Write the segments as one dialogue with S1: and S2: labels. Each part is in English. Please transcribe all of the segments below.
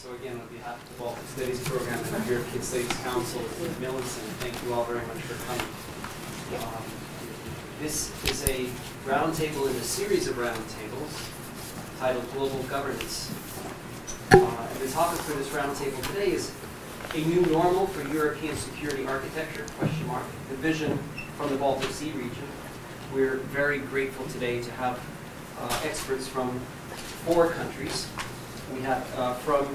S1: So again, on behalf of the Baltic Studies Program and the European Studies Council in Mälksoo, thank you all very much for coming. This is a roundtable in a series of roundtables titled Global Governance. And the topic for this roundtable today is a new normal for European security architecture, question mark, the vision from the Baltic Sea region. We're very grateful today to have experts from 4 countries. We have from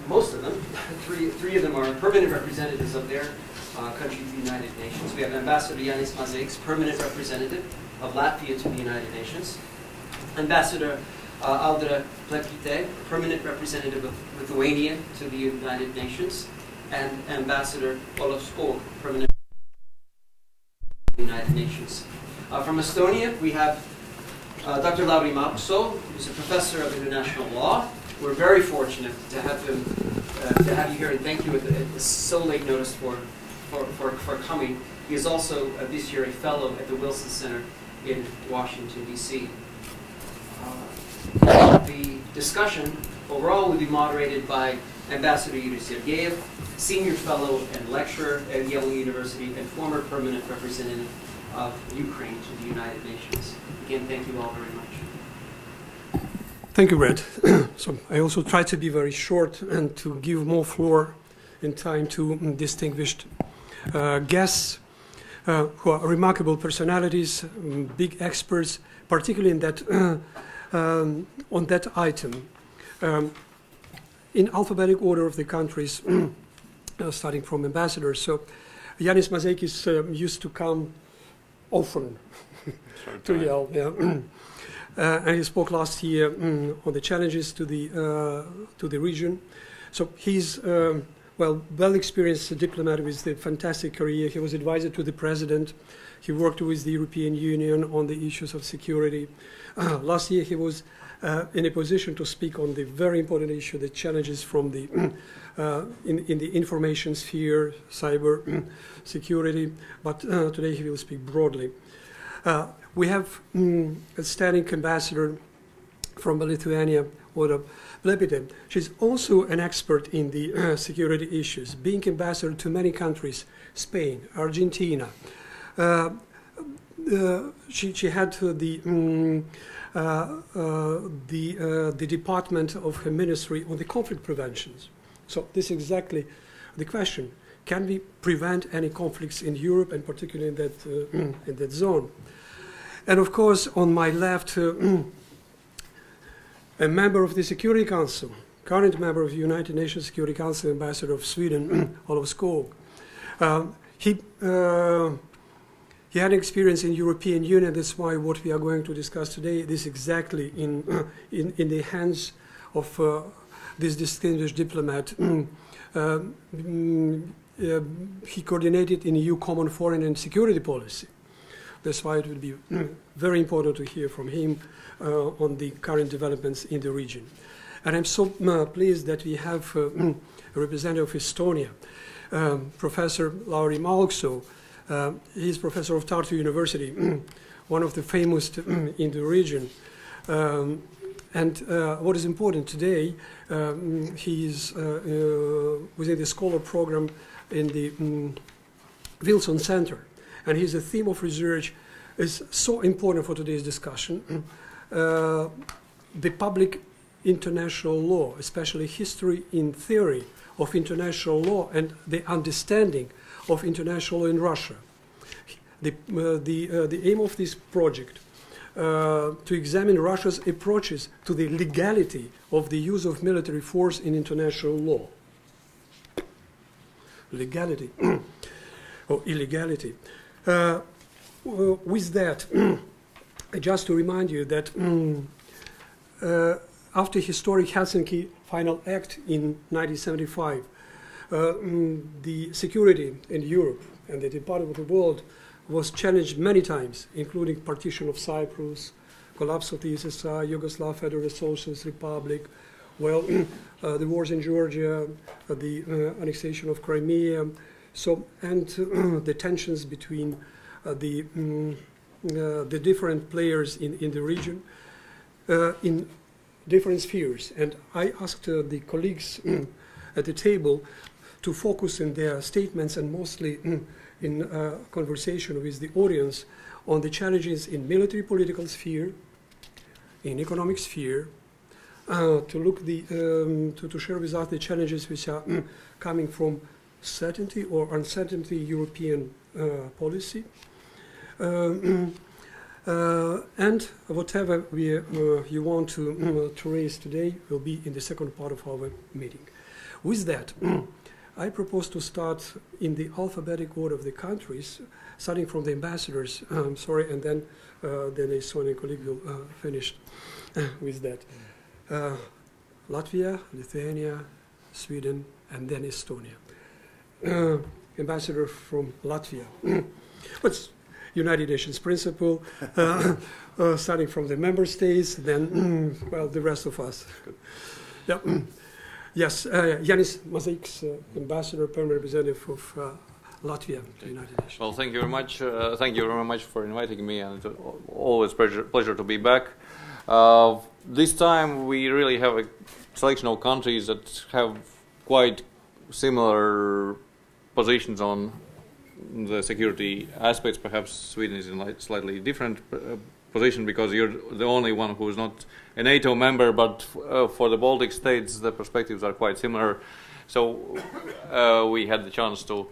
S1: most of them, three of them are permanent representatives of their country to the United Nations. We have Ambassador Janis, permanent representative of Latvia to the United Nations. Ambassador Audra, Plepyté, permanent representative of Lithuania to the United Nations. And Ambassador Olof, Skoog, permanent representative of the United Nations. From Estonia, we have Dr. Lauri, who's a professor of international law. We're very fortunate to have him, to have you here, and thank you at so late notice for coming. He is also this year a fellow at the Wilson Center in Washington, D.C. The discussion overall will be moderated by Ambassador Yuriy Sergeyev, senior fellow and lecturer at Yale University and former permanent representative of Ukraine to the United Nations. Again, thank you all very much.
S2: Thank you, Brett. So I also try to be very short and to give more floor and time to distinguished guests who are remarkable personalities, big experts, particularly in that on that item. In alphabetic order of the countries, starting from ambassadors. So Janis Mazeiks used to come often to Yale, yeah. And he spoke last year on the challenges to the region. So he's well experienced diplomat with a fantastic career. He was advisor to the president. He worked with the European Union on the issues of security. Last year he was in a position to speak on the very important issue, the challenges from the in the information sphere, cyber security. But today he will speak broadly. We have a standing ambassador from Lithuania, Audra. Plepyté. She's also an expert in the security issues, being ambassador to many countries, Spain, Argentina. She had the department of her ministry on the conflict preventions. So this is exactly the question. Can we prevent any conflicts in Europe, and particularly in that zone? And of course, on my left, a member of the Security Council, current member of the United Nations Security Council, Ambassador of Sweden, Olof Skoog. He had experience in European Union. That's why what we are going to discuss today is exactly in the hands of this distinguished diplomat. He coordinated in EU common foreign and security policy. That's why it will be very important to hear from him on the current developments in the region. And I'm so pleased that we have a representative of Estonia, Professor Lauri Mälksoo. He's professor of Tartu University, one of the famous in the region. And what is important today, he is within the scholar program in the Wilson Center. And his theme of research is so important for today's discussion. The public international law, especially history in theory of international law and the understanding of international law in Russia. The aim of this project to examine Russia's approaches to the legality of the use of military force in international law. Legality or illegality. With that, just to remind you that after historic Helsinki Final Act in 1975, the security in Europe and the department of the world was challenged many times, including partition of Cyprus, collapse of the USSR, Yugoslav Federal Socialist Republic, well, the wars in Georgia, the annexation of Crimea, so and the tensions between the different players in the region. In different spheres. And I asked the colleagues at the table to focus in their statements and mostly in conversation with the audience on the challenges in military political sphere, in economic sphere, to look to share with us the challenges which are coming from certainty or uncertainty European policy, and whatever you want to raise today will be in the second part of our meeting. With that, I propose to start in the alphabetic order of the countries, starting from the ambassadors. Sorry, and then the Estonian colleague will finish with that. Latvia, Lithuania, Sweden, and then Estonia. Ambassador from Latvia. What's United Nations principle, starting from the member states, then, well, the rest of us. Yeah. Yes, Janis, Mazeiks, Ambassador, Permanent Representative of Latvia, to the United Nations.
S3: Well, thank you very much. Thank you very much for inviting me, and it's always pleasure to be back. This time we really have a selection of countries that have quite similar positions on the security aspects. Perhaps Sweden is in a slightly different position because you're the only one who is not a NATO member, but for the Baltic states the perspectives are quite similar. So we had the chance to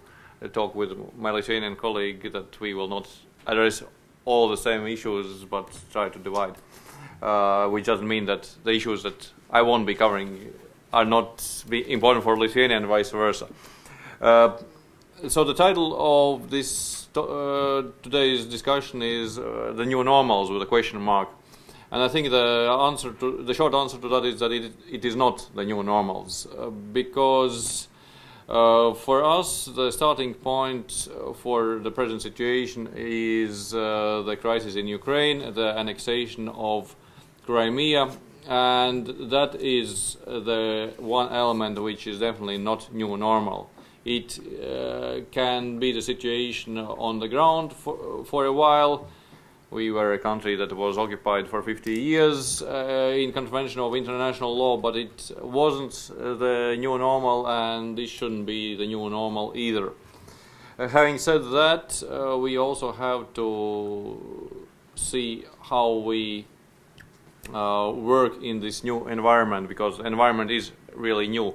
S3: talk with my Lithuanian colleague that we will not address all the same issues but try to divide. Which doesn't mean that the issues that I won't be covering are not important for Lithuania and vice versa. So the title of this today's discussion is the new normals with a question mark, and I think the short answer to that is that it is not the new normals, because for us the starting point for the present situation is the crisis in Ukraine, the annexation of Crimea, and that is the one element which is definitely not new normal. It can be the situation on the ground for a while. We were a country that was occupied for 50 years in contravention of international law, but it wasn't the new normal, and this shouldn't be the new normal either. Having said that, we also have to see how we work in this new environment, because the environment is really new.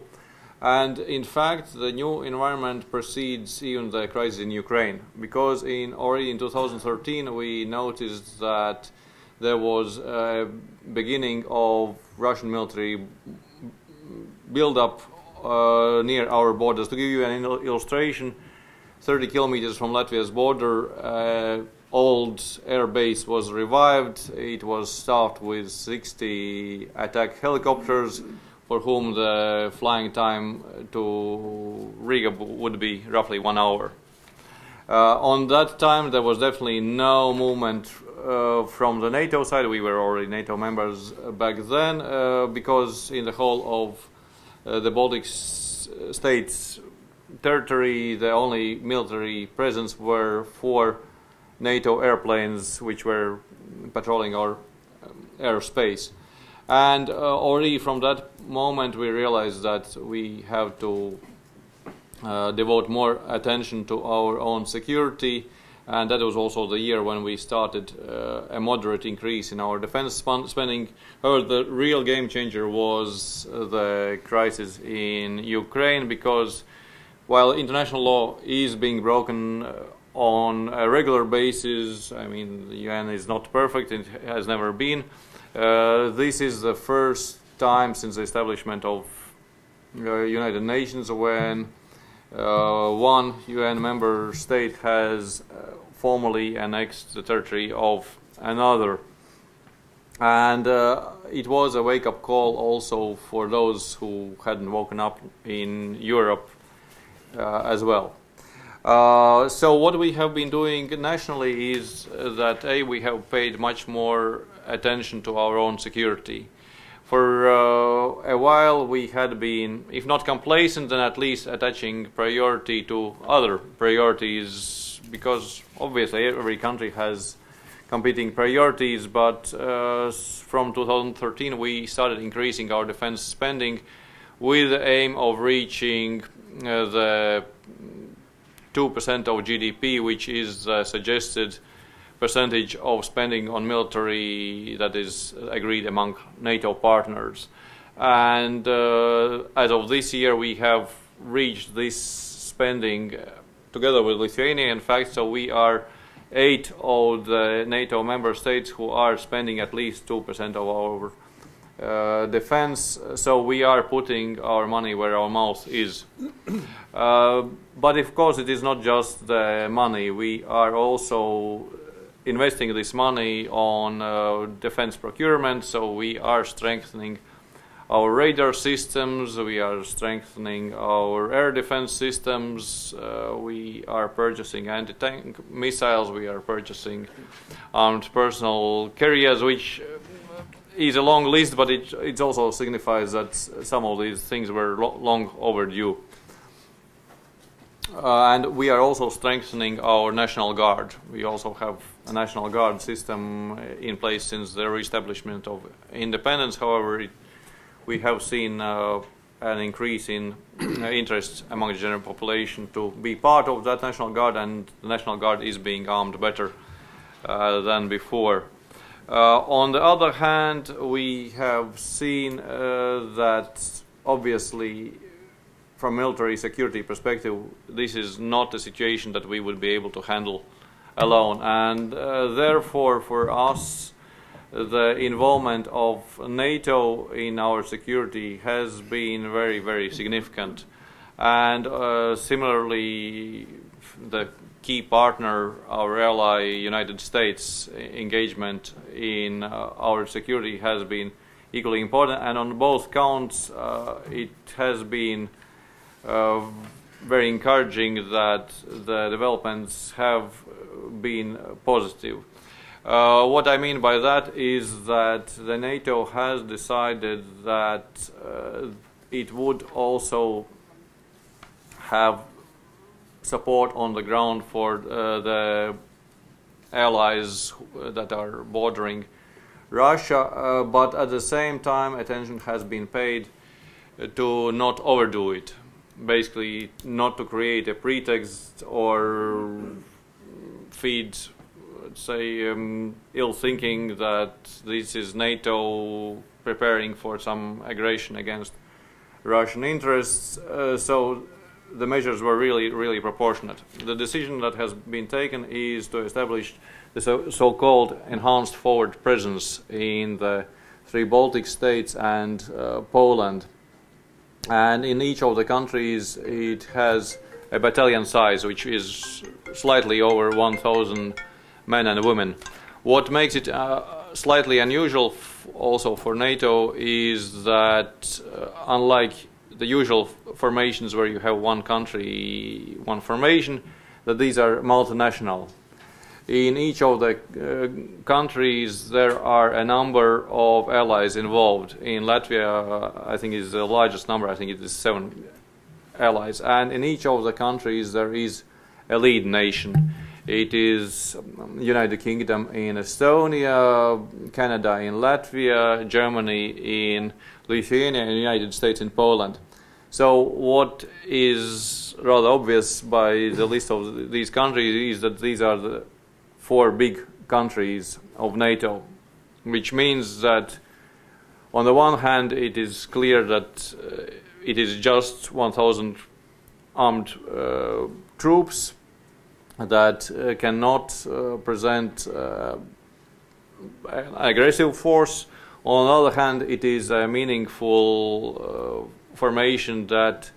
S3: And in fact, the new environment precedes even the crisis in Ukraine, because already in 2013 we noticed that there was a beginning of Russian military build-up near our borders. To give you an illustration, 30 kilometers from Latvia's border, old air base was revived. It was staffed with 60 attack helicopters, for whom the flying time to Riga would be roughly 1 hour. On that time there was definitely no movement from the NATO side. We were already NATO members back then, because in the whole of the Baltic states territory the only military presence were 4 NATO airplanes which were patrolling our airspace. And already from that moment we realized that we have to devote more attention to our own security, and that was also the year when we started a moderate increase in our defense spending. However, the real game changer was the crisis in Ukraine, because while international law is being broken on a regular basis, I mean, the UN is not perfect, it has never been. This is the first time since the establishment of United Nations when one UN member state has formally annexed the territory of another. And it was a wake-up call also for those who hadn't woken up in Europe as well. So what we have been doing nationally is that we have paid much more attention to our own security. For a while we had been, if not complacent, then at least attaching priority to other priorities, because obviously every country has competing priorities, but from 2013 we started increasing our defense spending with the aim of reaching the 2% of GDP, which is the suggested percentage of spending on military that is agreed among NATO partners. And as of this year, we have reached this spending together with Lithuania, in fact, so we are 8 of the NATO member states who are spending at least 2% of our defense, so we are putting our money where our mouth is. But of course it is not just the money, we are also investing this money on defense procurement, so we are strengthening our radar systems, we are strengthening our air defense systems, we are purchasing anti-tank missiles, we are purchasing armed personnel carriers, which is a long list, but it also signifies that some of these things were long overdue. And we are also strengthening our National Guard. We also have a National Guard system in place since the re-establishment of independence. However, we have seen an increase in interest among the general population to be part of that National Guard, and the National Guard is being armed better than before. On the other hand, we have seen that obviously from military security perspective, this is not a situation that we would be able to handle alone, and therefore for us the involvement of NATO in our security has been very, very significant. And similarly, the key partner, our ally, United States, engagement in our security has been equally important. And on both counts, it has been very encouraging that the developments have been positive. What I mean by that is that the NATO has decided that it would also have support on the ground for the allies that are bordering Russia, but at the same time attention has been paid to not overdo it. Basically, not to create a pretext or feed, say, ill thinking that this is NATO preparing for some aggression against Russian interests. So the measures were really proportionate. The decision that has been taken is to establish the so-called enhanced forward presence in the 3 Baltic states and Poland. And in each of the countries it has a battalion size which is slightly over 1,000 men and women. What makes it slightly unusual also for NATO is that unlike the usual formations where you have one country, one formation, that these are multinational. In each of the countries there are a number of allies involved. In Latvia, I think is the largest number, I think it is 7 allies. And in each of the countries there is a lead nation. It is United Kingdom in Estonia, Canada in Latvia, Germany in Lithuania, and United States in Poland. So what is rather obvious by the list of these countries is that these are the 4 big countries of NATO, which means that on the one hand it is clear that it is just 1,000 armed troops that cannot present an aggressive force. On the other hand, it is a meaningful formation that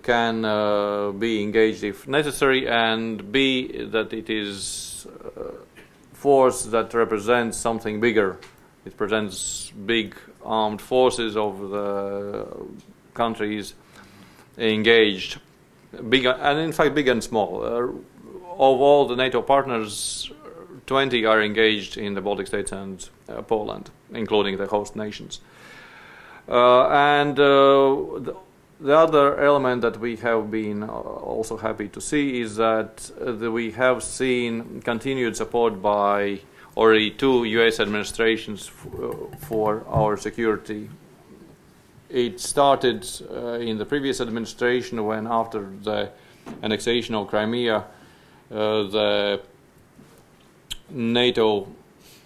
S3: can be engaged if necessary, and B, that it is force that represents something bigger. It presents big armed forces of the countries engaged, big, and in fact big and small. Of all the NATO partners, 20 are engaged in the Baltic states and Poland, including the host nations. The other element that we have been also happy to see is that we have seen continued support by already 2 US administrations for our security. It started in the previous administration when, after the annexation of Crimea, the NATO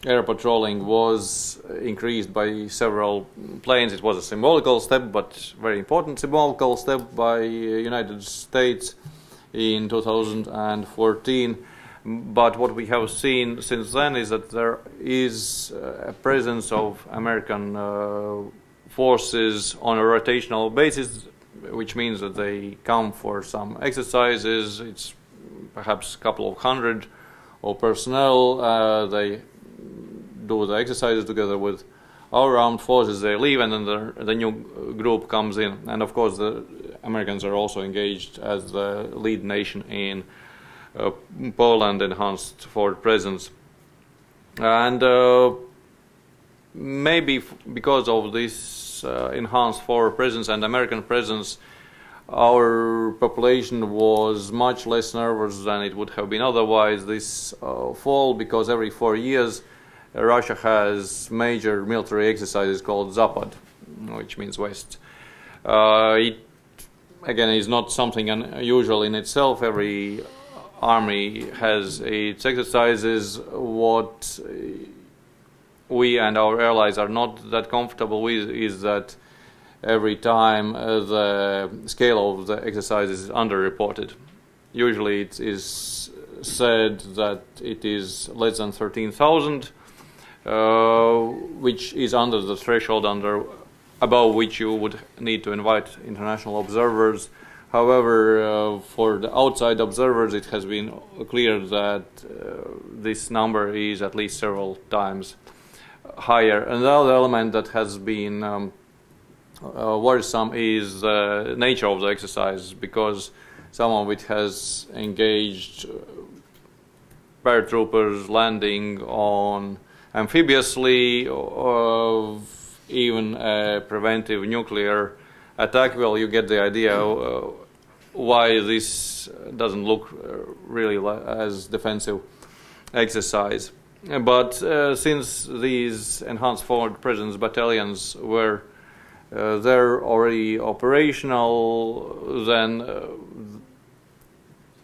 S3: air patrolling was increased by several planes. It was a symbolical step, but very important symbolical step by United States in 2014. But what we have seen since then is that there is a presence of American forces on a rotational basis, which means that they come for some exercises. It's perhaps a couple of hundred of personnel. They do the exercises together with our armed forces. They leave, and then the new group comes in. And of course, the Americans are also engaged as the lead nation in Poland enhanced forward presence. And maybe because of this enhanced forward presence and American presence, our population was much less nervous than it would have been otherwise this fall, because every 4 years Russia has major military exercises called Zapad, which means West. It, again, is not something unusual in itself. Every army has its exercises. What we and our allies are not that comfortable with is that every time the scale of the exercises is underreported. Usually it is said that it is less than 13,000, which is under the threshold above which you would need to invite international observers. However, for the outside observers, it has been clear that this number is at least several times higher. Another element that has been worrisome is the nature of the exercise, because some of it has engaged paratroopers landing on amphibiously, or even a preventive nuclear attack. Well, you get the idea why this doesn't look really as defensive exercise. But since these enhanced forward presence battalions were they're already operational, then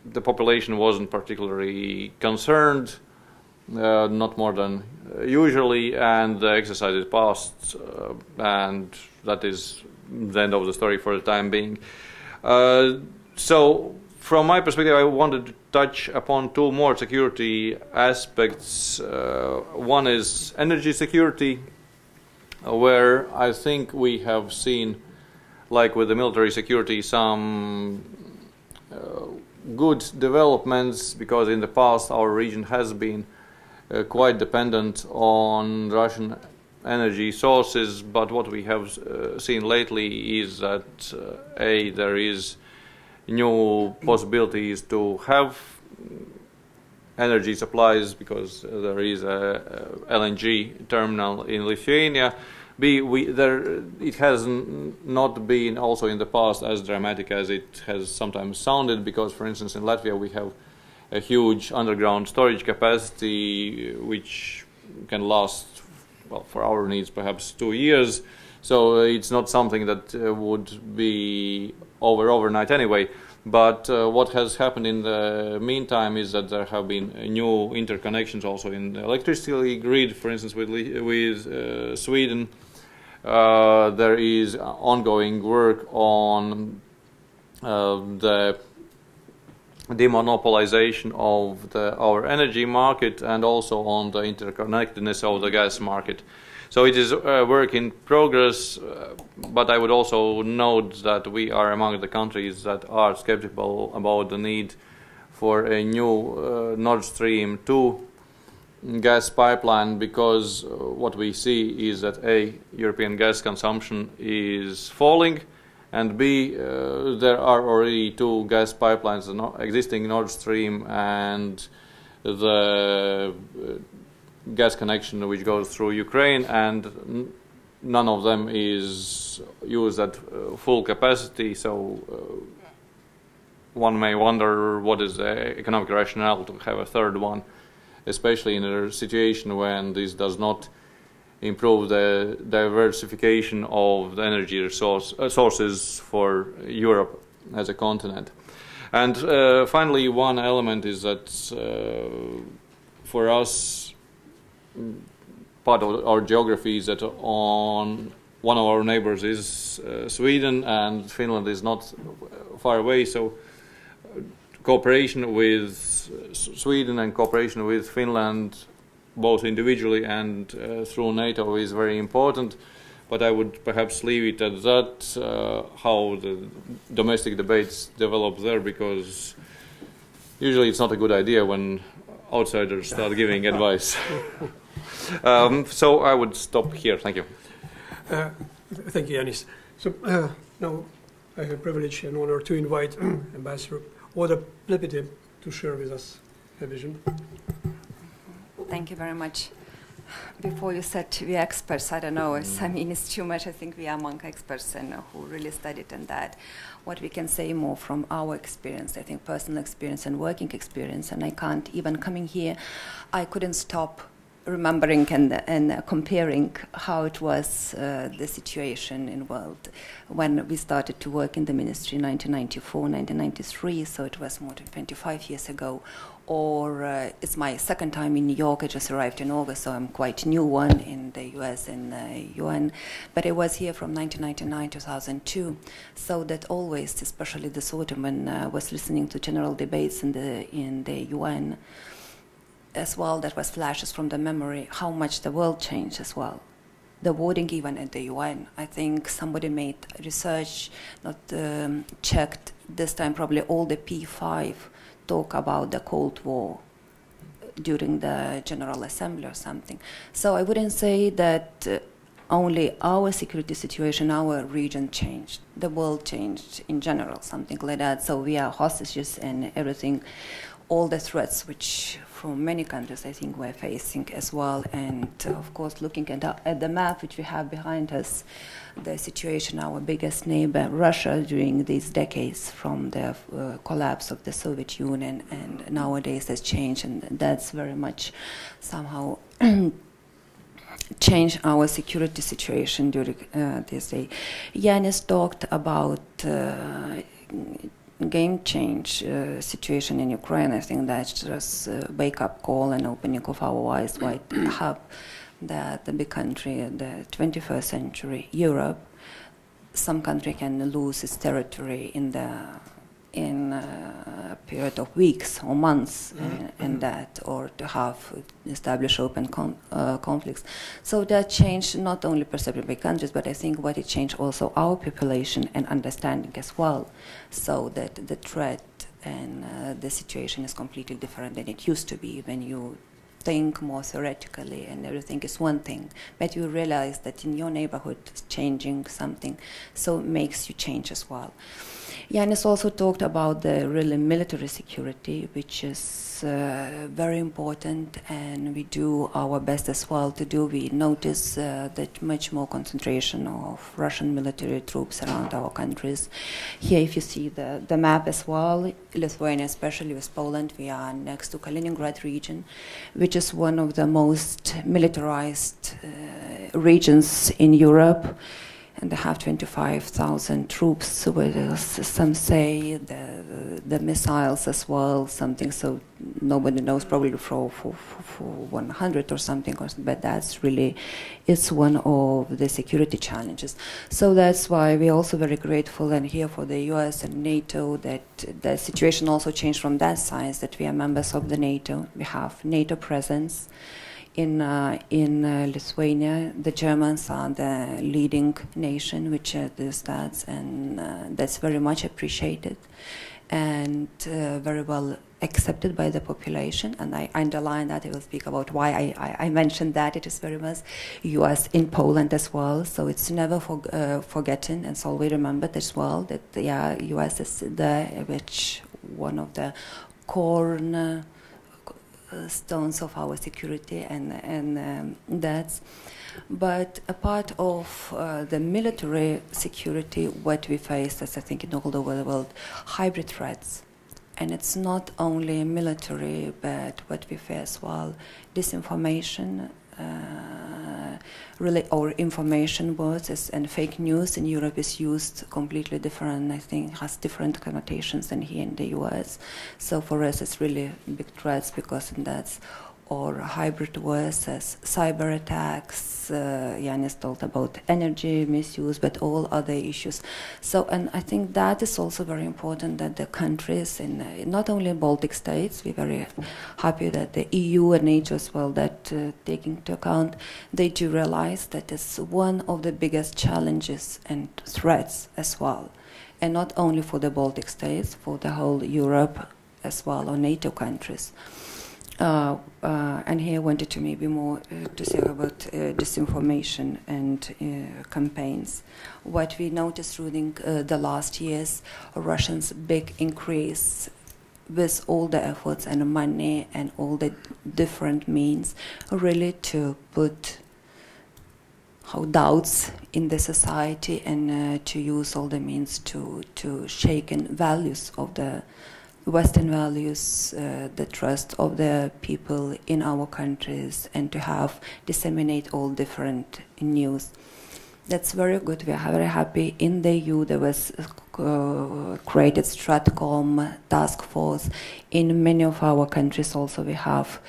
S3: the population wasn't particularly concerned, not more than usually, and the exercises passed, and that is the end of the story for the time being. So, from my perspective, I wanted to touch upon 2 more security aspects. One is energy security, where I think we have seen, like with the military security, some good developments, because in the past our region has been quite dependent on Russian energy sources. But what we have seen lately is that there is new possibilities to have energy supplies, because there is a LNG terminal in Lithuania. It has not been also in the past as dramatic as it has sometimes sounded, because, for instance, in Latvia we have a huge underground storage capacity which can last, well, for our needs, perhaps 2 years. So it's not something that would be overnight anyway. But what has happened in the meantime is that there have been new interconnections also in the electricity grid, for instance, with Sweden. There is ongoing work on the demonopolization of our energy market, and also on the interconnectedness of the gas market. So it is a work in progress, but I would also note that we are among the countries that are skeptical about the need for a new Nord Stream 2 gas pipeline, because what we see is that A, European gas consumption is falling, and B, there are already 2 gas pipelines, the existing Nord Stream and the gas connection which goes through Ukraine, and none of them is used at full capacity. So one may wonder what is the economic rationale to have a third one especially in a situation when this does not improve the diversification of the energy sources for Europe as a continent. And finally, one element is that for us, part of our geography is that on one of our neighbors is Sweden, and Finland is not far away, so cooperation with Sweden and cooperation with Finland, both individually and through NATO, is very important. But I would perhaps leave it at that, how the domestic debates develop there, because usually it's not a good idea when outsiders start giving advice. So I would stop here. Thank you.
S2: Thank you, Janis. So now I have the privilege and honor to invite Ambassador Audra Plepyté to share with us her vision.
S4: Thank you very much. Before you said we are experts, I don't know, I mean it's too much. I think we are among experts and who really studied in that. What we can say more from our experience, I think personal experience and working experience, and I can't even coming here, I couldn't stop remembering and comparing how it was the situation in the world when we started to work in the ministry in 1994, 1993, so it was more than 25 years ago. Or it's my second time in New York. I just arrived in August, so I'm quite new one in the US and UN. But I was here from 1999 to 2002, so that always, especially this autumn when I was listening to general debates in the UN as well, that was flashes from the memory, how much the world changed as well. The voting even at the UN, I think somebody made research, not checked this time, probably all the P5 talk about the Cold War during the General Assembly or something. So I wouldn't say that only our security situation, our region changed. The world changed in general, something like that. So we are hostages and everything, all the threats which from many countries I think we're facing as well. And of course looking at the map which we have behind us, the situation, our biggest neighbor, Russia, during these decades from the collapse of the Soviet Union, and nowadays has changed, and that's very much somehow changed our security situation during this day. Janis talked about game change situation in Ukraine. I think that's just a wake-up call and opening of our eyes wide up. That the big country, the 21st century Europe, some country can lose its territory in a period of weeks or months, and that, or to have establish open conflicts. So that changed not only perception by countries, but I think what it changed also our population and understanding as well. So that the threat and the situation is completely different than it used to be when you think more theoretically and everything is one thing, but you realize that in your neighborhood is changing something, so it makes you change as well. Janis also talked about the really military security, which is very important, and we do our best as well to do. We notice that much more concentration of Russian military troops around our countries. Here, if you see the map as well, Lithuania, especially with Poland, we are next to Kaliningrad region, which is one of the most militarized regions in Europe. And they have 25,000 troops with some say the missiles as well, something, so nobody knows, probably for 100 or something, but that's really, it's one of the security challenges. So that's why we're also very grateful and here for the US and NATO that the situation also changed from that side, that we are members of the NATO. We have NATO presence. In Lithuania, the Germans are the leading nation, which are the stats, and that's very much appreciated and very well accepted by the population. And I underline that. I will speak about why I mentioned that. It is very much US in Poland as well, so it's never forgotten, and it's always remembered as well that yeah, US is there, which one of the core stones of our security, and that's. But a part of the military security, what we face, as I think in all over the world, hybrid threats. And it's not only military, but what we face as well, disinformation, really, or information wars and fake news in Europe is used completely different. I think has different connotations than here in the US. So for us, it's really big threats because that's or hybrid wars as cyber attacks. Janis told about energy misuse, but all other issues. So, and I think that is also very important that the countries in not only Baltic states, we're very happy that the EU and NATO as well, that taking into account, they do realize that it's one of the biggest challenges and threats as well. And not only for the Baltic states, for the whole Europe as well, or NATO countries. And here I wanted to maybe more to say about disinformation and campaigns. What we noticed during the last years, Russians' big increase with all the efforts and money and all the different means, really to put doubts in the society and to use all the means to shaken values of the Western values, the trust of the people in our countries, and to have disseminate all different news. That's very good. We are very happy. In the EU, there was created Stratcom task force. In many of our countries, also we have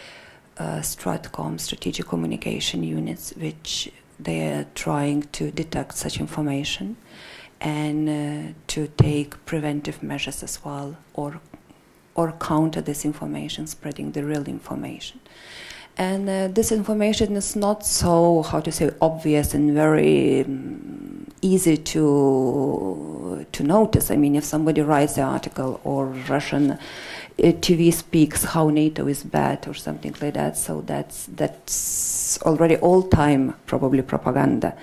S4: Stratcom, strategic communication units, which they are trying to detect such information and to take preventive measures as well, or counter this information, spreading the real information. And this information is not so, how to say, obvious and very easy to notice. I mean, if somebody writes the article or Russian TV speaks how NATO is bad or something like that, so that's already all-time probably propaganda.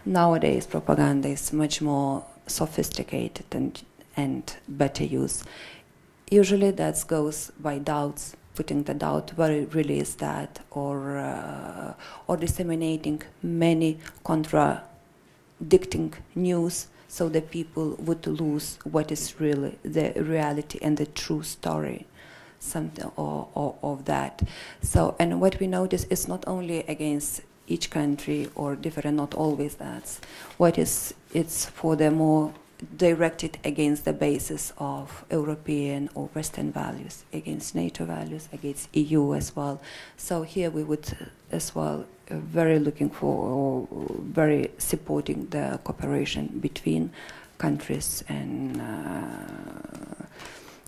S4: Nowadays, propaganda is much more sophisticated and better used. Usually that goes by doubts, putting the doubt where it really is that, or disseminating many contradicting news so that people would lose what is really the reality and the true story, something of that. So, and what we notice is not only against each country or different, not always that. What is, it's for the more directed against the basis of European or Western values, against NATO values, against EU as well. So here we would as well very looking for, or very supporting the cooperation between countries. And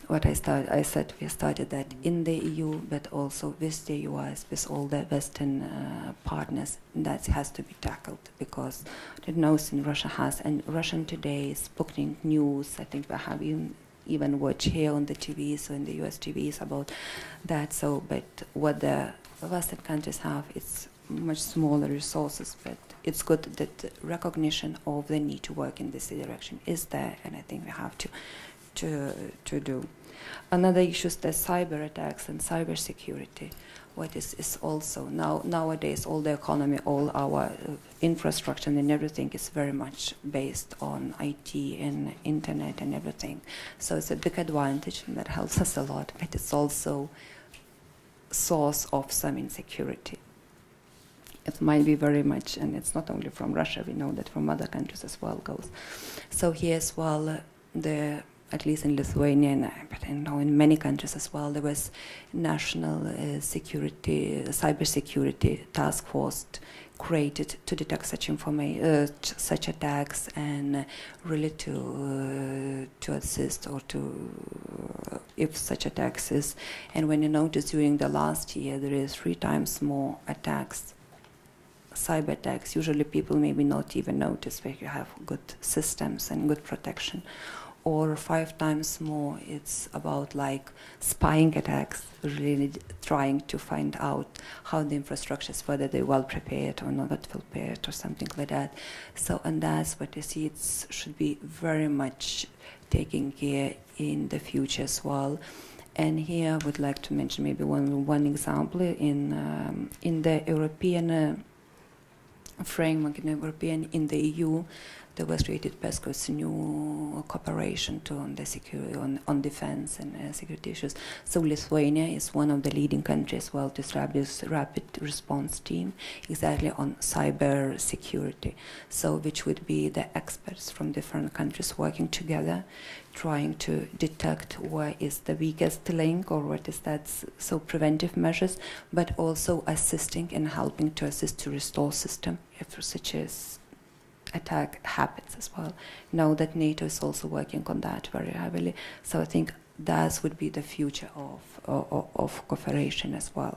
S4: what I said, we started that in the EU, but also with the US, with all the Western partners. That has to be tackled because the nose in Russia has, and Russian today, Sputnik News, I think we have even watched here on the TVs or in the US TVs about that. So, but what the Western countries have, it's much smaller resources, but it's good that the recognition of the need to work in this direction is there, and I think we have to do. Another issue is the cyber attacks and cyber security. What is also nowadays all the economy, all our infrastructure and everything is very much based on IT and internet and everything. So it's a big advantage and that helps us a lot, but it's also source of some insecurity. It might be very much, and it's not only from Russia, we know that from other countries as well goes. So here as well, at least in Lithuania, but I know in many countries as well, there was national security, cyber security task force created to detect such such attacks and really to assist or to if such attacks is. And when you notice during the last year, there is 3 times more attacks, cyber attacks. Usually people maybe not even notice where you have good systems and good protection. Or 5 times more, it's about like spying attacks, really trying to find out how the infrastructure is, whether they're well prepared or not prepared or something like that. So, and that's what you see, it should be very much taken care in the future as well. And here I would like to mention maybe one example in the European framework in the EU. There was created PESCO's new cooperation on the security, on defense and security issues. So Lithuania is one of the leading countries to establish rapid response team exactly on cyber security. So which would be the experts from different countries working together, trying to detect where is the weakest link or what is that, so preventive measures, but also assisting and helping to assist to restore system if such as attack happens as well. Now that NATO is also working on that very heavily, so I think that would be the future of cooperation as well.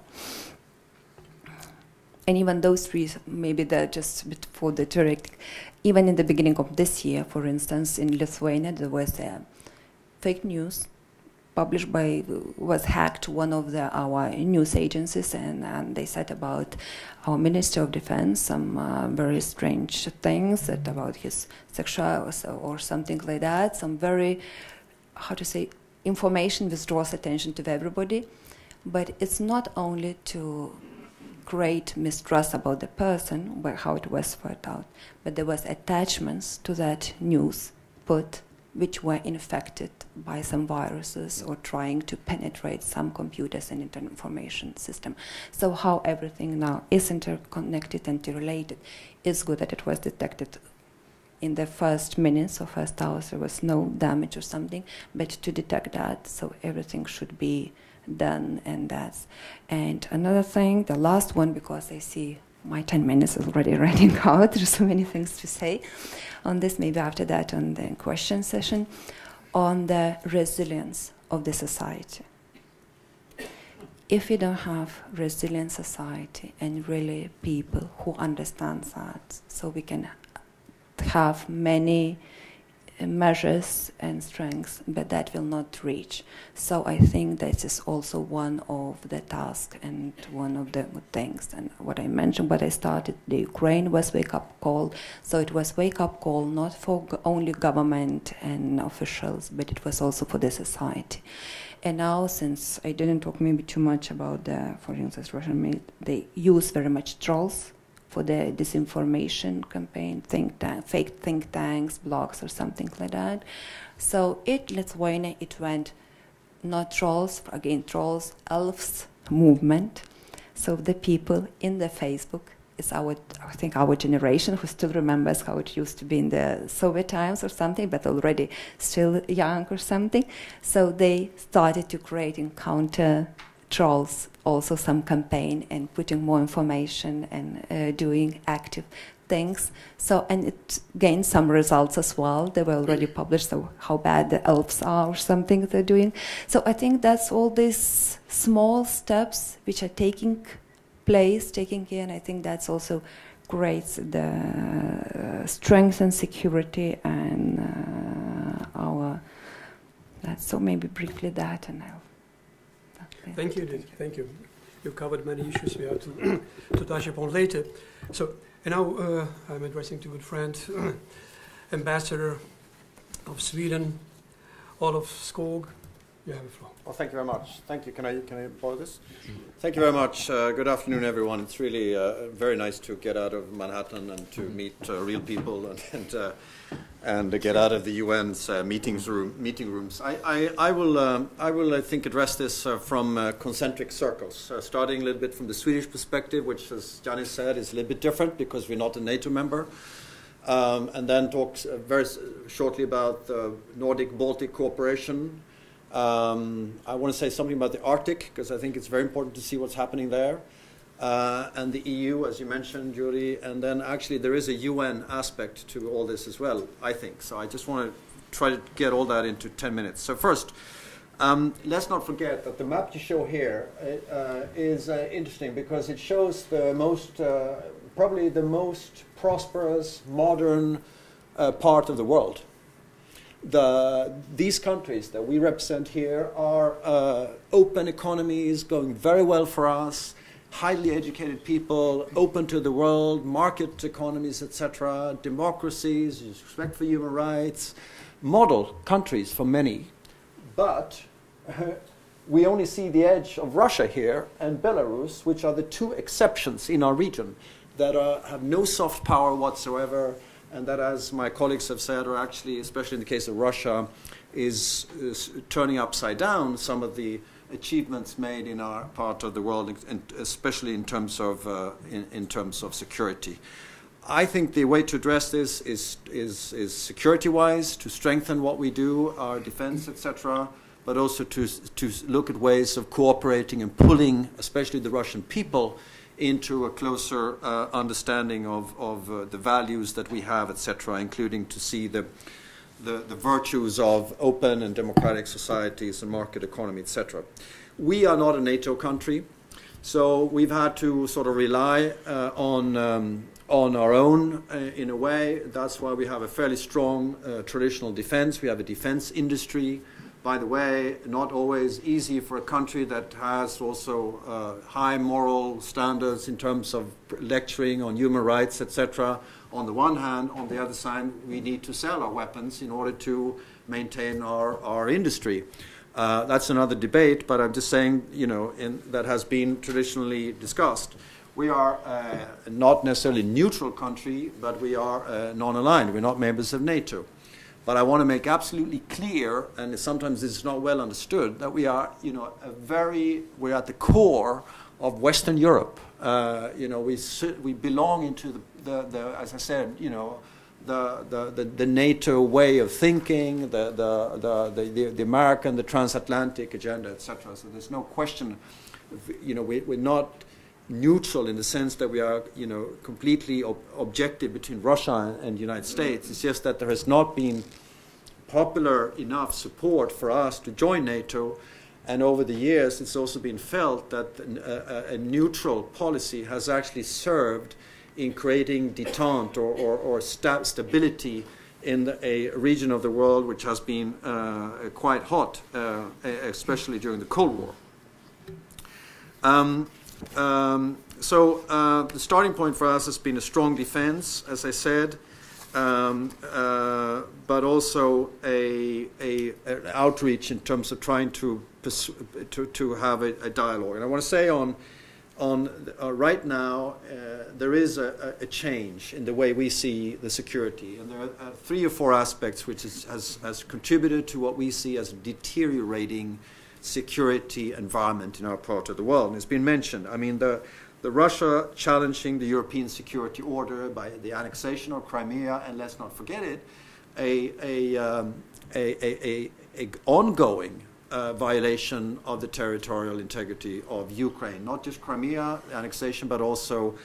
S4: And even those three, maybe they're just a bit for the theoretic. Even in the beginning of this year, for instance, in Lithuania, there was fake news published was hacked one of our news agencies, and they said about our Minister of Defense some very strange things about his sexual or something like that. Some very, how to say, information which draws attention to everybody. But it's not only to create mistrust about the person, but how it was put out, but there was attachments to that news put which were infected by some viruses or trying to penetrate some computers and information system. So how everything now is interconnected and interrelated is good that it was detected in the first minutes or first hours. There was no damage or something, but to detect that, so everything should be done, and another thing, the last one, because I see my 10 minutes is already running out. There's so many things to say on this, maybe after that on the question session, on the resilience of the society. If we don't have resilient society and really people who understand that, so we can have many measures and strengths, but that will not reach. So I think that is also one of the tasks and one of the good things. And what I mentioned, what I started, the Ukraine was wake-up call. So it was wake-up call not for only government and officials, but it was also for the society. And now, since I didn't talk maybe too much about for instance, Russian, they use very much trolls for the disinformation campaign, fake think tanks, blogs, or something like that. So Lithuania, it went not trolls, again trolls, elves movement. So the people in the Facebook is I think our generation who still remembers how it used to be in the Soviet times or something, but already still young or something. So they started to create counter trolls, also some campaign and putting more information and doing active things. So, and it gained some results as well. They were already published, so how bad the elves are or something they're doing. So I think that's all these small steps which are taking here, and I think that's also creates the strength and security and so maybe briefly that, and I'll
S2: Thank you, Edith. Thank you. You've covered many issues we have to touch upon later. So, and now I'm addressing to good friend, Ambassador of Sweden, Olof Skoog. You have the floor.
S5: Well, thank you very much. Thank you. Can I borrow this? Thank you very much. Good afternoon, everyone. It's really very nice to get out of Manhattan and to meet real people and get out of the UN's meeting rooms. I will I think address this from concentric circles, starting a little bit from the Swedish perspective, which, as Janis said, is a little bit different because we're not a NATO member, and then talk very shortly about the Nordic-Baltic cooperation. I want to say something about the Arctic because I think it's very important to see what's happening there. And the EU, as you mentioned, Yuriy, and then actually there is a UN aspect to all this as well, I think. So I just want to try to get all that into 10 minutes. So first, let's not forget that the map you show here is interesting because it shows the most, probably the most prosperous, modern part of the world. These countries that we represent here are open economies, going very well for us, highly educated people, open to the world, market economies, etc., democracies, respect for human rights, model countries for many. But we only see the edge of Russia here and Belarus, which are the two exceptions in our region. that have no soft power whatsoever, and that, as my colleagues have said, are actually, especially in the case of Russia, is turning upside down some of the achievements made in our part of the world, and especially in terms of security. I think the way to address this is security-wise, to strengthen what we do, our defense, etc., but also to look at ways of cooperating and pulling, especially the Russian people, into a closer understanding of the values that we have, etc., including to see the virtues of open and democratic societies and market economy, etc. We are not a NATO country, so we've had to sort of rely on our own in a way. That's why we have a fairly strong traditional defense. We have a defense industry. By the way, not always easy for a country that has also high moral standards in terms of lecturing on human rights, etc. On the one hand, on the other side, we need to sell our weapons in order to maintain our industry. That's another debate, but I'm just saying, that has been traditionally discussed. We are not necessarily a neutral country, but we are non-aligned. We're not members of NATO. But I want to make absolutely clear, and sometimes it's not well understood, that we are, we're at the core of Western Europe. We belong into the as I said, the NATO way of thinking, the American, the transatlantic agenda, etc. So there's no question. We're not neutral in the sense that we are, completely objective between Russia and the United States. It's just that there has not been popular enough support for us to join NATO, and over the years it's also been felt that a neutral policy has actually served in creating detente or stability in a region of the world which has been quite hot, especially during the Cold War. So the starting point for us has been a strong defense, as I said, but also an outreach in terms of trying to have a dialogue. And I want to say right now there is a change in the way we see the security, and there are 3 or 4 aspects which has contributed to what we see as deteriorating security environment in our part of the world. And it's been mentioned. I mean, the Russia challenging the European security order by the annexation of Crimea, and let's not forget it, a ongoing violation of the territorial integrity of Ukraine, not just Crimea annexation, but also,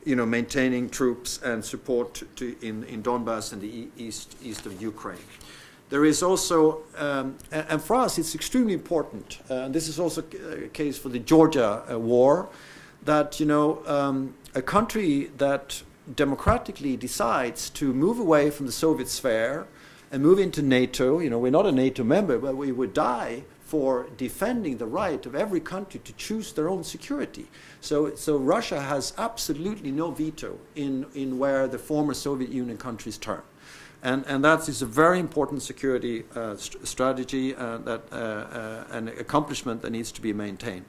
S5: maintaining troops and support in Donbass and the east of Ukraine. There is also, and for us it's extremely important, and this is also a case for the Georgia war, that a country that democratically decides to move away from the Soviet sphere and move into NATO, we're not a NATO member, but we would die for defending the right of every country to choose their own security. So Russia has absolutely no veto in where the former Soviet Union countries turn. And that is a very important security strategy and an accomplishment that needs to be maintained.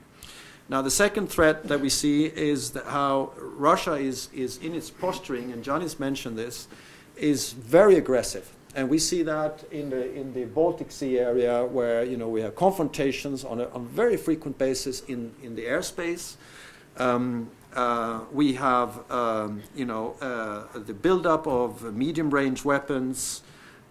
S5: Now, the second threat that we see is how Russia is in its posturing, and Janis mentioned this, is very aggressive. And we see that in the Baltic Sea area, where we have confrontations on a very frequent basis in the airspace. We have the buildup of medium-range weapons,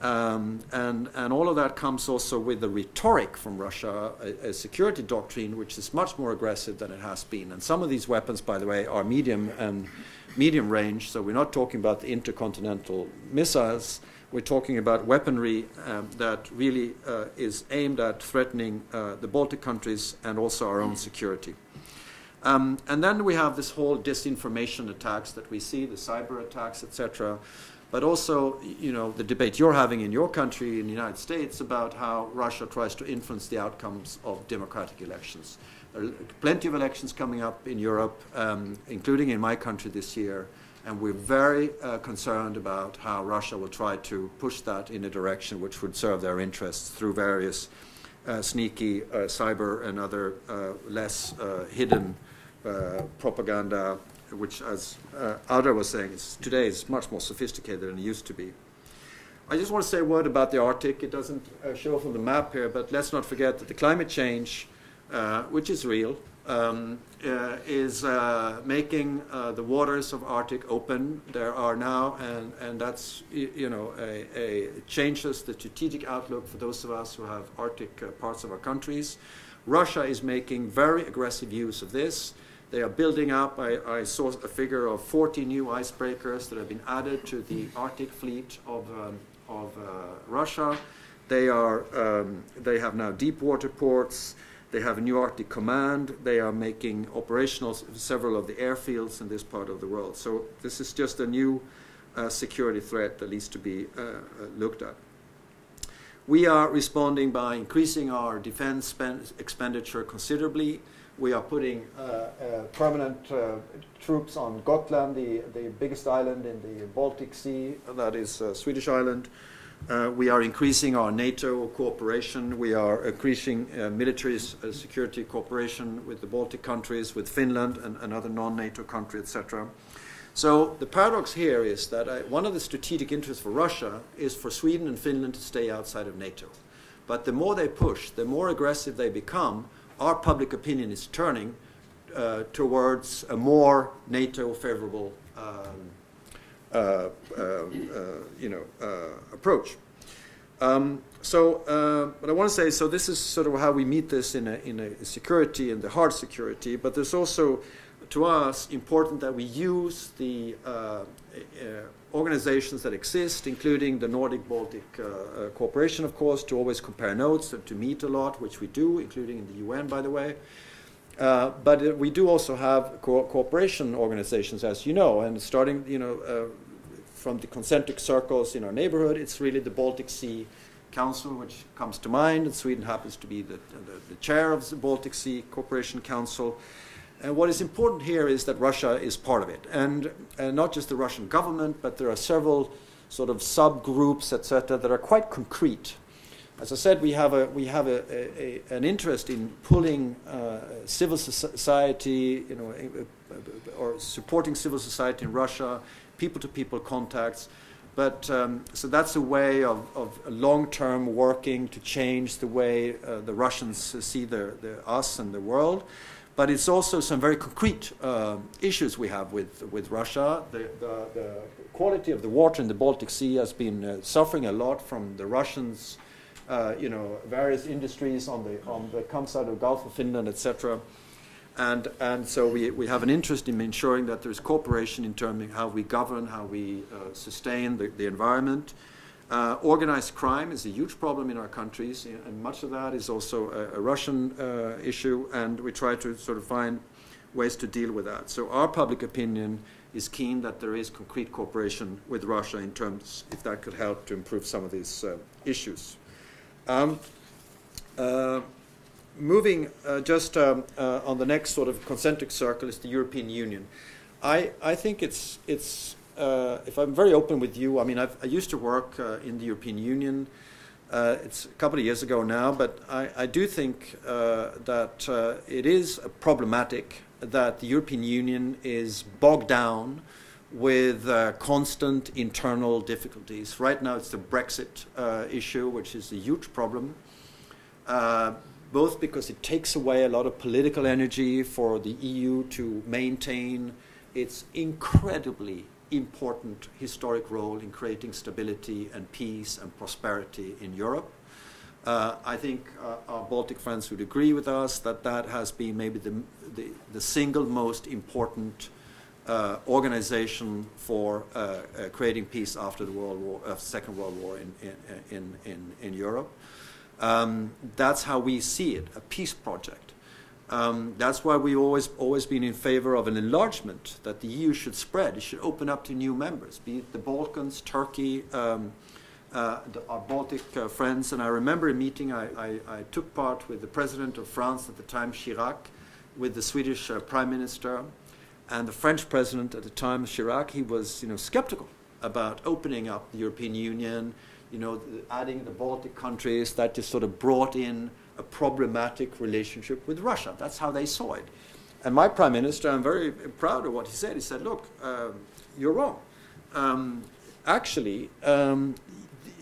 S5: and all of that comes also with the rhetoric from Russia, a security doctrine which is much more aggressive than it has been. And some of these weapons, by the way, are medium range. So we're not talking about the intercontinental missiles. We're talking about weaponry that really is aimed at threatening the Baltic countries and also our own security. And then we have this whole disinformation attacks that we see, the cyber attacks, etc. But also, the debate you're having in your country, in the United States, about how Russia tries to influence the outcomes of democratic elections. There are plenty of elections coming up in Europe, including in my country this year, and we're very concerned about how Russia will try to push that in a direction which would serve their interests through various sneaky cyber and other less hidden propaganda which, as Audra was saying, today is much more sophisticated than it used to be. I just want to say a word about the Arctic. It doesn't show from the map here, but let's not forget that the climate change, which is real, is making the waters of Arctic open. There are now, and that's, you know, changes the strategic outlook for those of us who have Arctic parts of our countries. Russia is making very aggressive use of this. They are building up. I saw a figure of 40 new icebreakers that have been added to the Arctic fleet of Russia. They have now deep water ports. They have a new Arctic command. They are making operational several of the airfields in this part of the world. So this is just a new security threat that needs to be looked at. We are responding by increasing our defense expenditure considerably. We are putting permanent troops on Gotland, the biggest island in the Baltic Sea, that is a Swedish island. We are increasing our NATO cooperation. We are increasing military security cooperation with the Baltic countries, with Finland and another non-NATO country, etc. So the paradox here is that one of the strategic interests for Russia is for Sweden and Finland to stay outside of NATO. But the more they push, the more aggressive they become, our public opinion is turning towards a more NATO-favorable approach. But I want to say, so this is sort of how we meet this in a security, in the hard security, but there's also, to us, important that we use the organizations that exist, including the Nordic-Baltic Cooperation, of course, to always compare notes and to meet a lot, which we do, including in the UN, by the way. But we do also have cooperation organizations, as you know, and starting, from the concentric circles in our neighborhood, it's really the Baltic Sea Council, which comes to mind, and Sweden happens to be the chair of the Baltic Sea Cooperation Council. And what is important here is that Russia is part of it, and not just the Russian government, but there are several sort of subgroups, etc., that are quite concrete. As I said, we have an interest in pulling civil society, or supporting civil society in Russia, people-to-people contacts. But so that's a way of long-term working to change the way the Russians see us and the world. But it's also some very concrete issues we have with Russia. The quality of the water in the Baltic Sea has been suffering a lot from the Russians, various industries that comes out of the Gulf of Finland, etc. And so we have an interest in ensuring that there's cooperation in terms of how we govern, how we sustain the environment. Organized crime is a huge problem in our countries, and much of that is also a Russian issue, and we try to sort of find ways to deal with that. So our public opinion is keen that there is concrete cooperation with Russia in terms, if that could help to improve some of these issues. Moving just on the next sort of concentric circle is the European Union. I think it's if I'm very open with you, I mean, I used to work in the European Union. It's a couple of years ago now, but I do think that it is problematic that the European Union is bogged down with constant internal difficulties. Right now it's the Brexit issue, which is a huge problem, both because it takes away a lot of political energy for the EU to maintain its incredibly important historic role in creating stability and peace and prosperity in Europe. I think our Baltic friends would agree with us that that has been maybe the single most important organization for creating peace after the Second World War in Europe. That's how we see it, a peace project. That's why we've always been in favor of an enlargement, that the EU should spread. It should open up to new members, be it the Balkans, Turkey, our Baltic friends. And I remember a meeting I took part with the president of France at the time, Chirac, with the Swedish prime minister, and the French president at the time, Chirac. He was, skeptical about opening up the European Union, adding the Baltic countries. That just sort of brought in a problematic relationship with Russia. That's how they saw it. And my Prime Minister, I'm very proud of what he said. He said, look, you're wrong. Actually,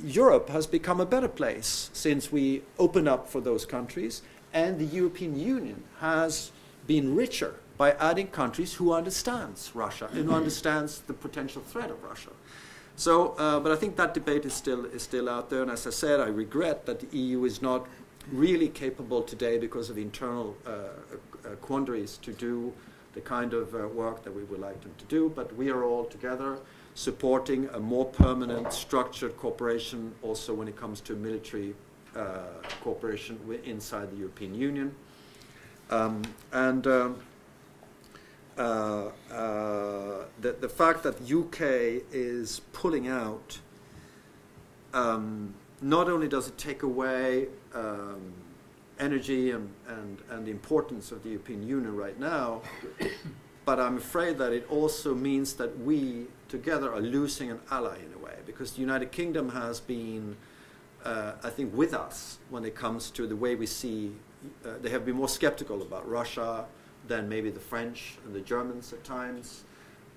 S5: Europe has become a better place since we opened up for those countries, and the European Union has been richer by adding countries who understands Russia and who understands the potential threat of Russia. So, but I think that debate is still out there, and as I said, I regret that the EU is not really capable today because of internal quandaries to do the kind of work that we would like them to do, but we are all together supporting a more permanent, structured cooperation also when it comes to military cooperation inside the European Union. The fact that UK is pulling out, not only does it take away energy and the importance of the European Union right now, but I'm afraid that it also means that we together are losing an ally in a way, because the United Kingdom has been, I think, with us when it comes to the way we see, they have been more skeptical about Russia than maybe the French and the Germans at times.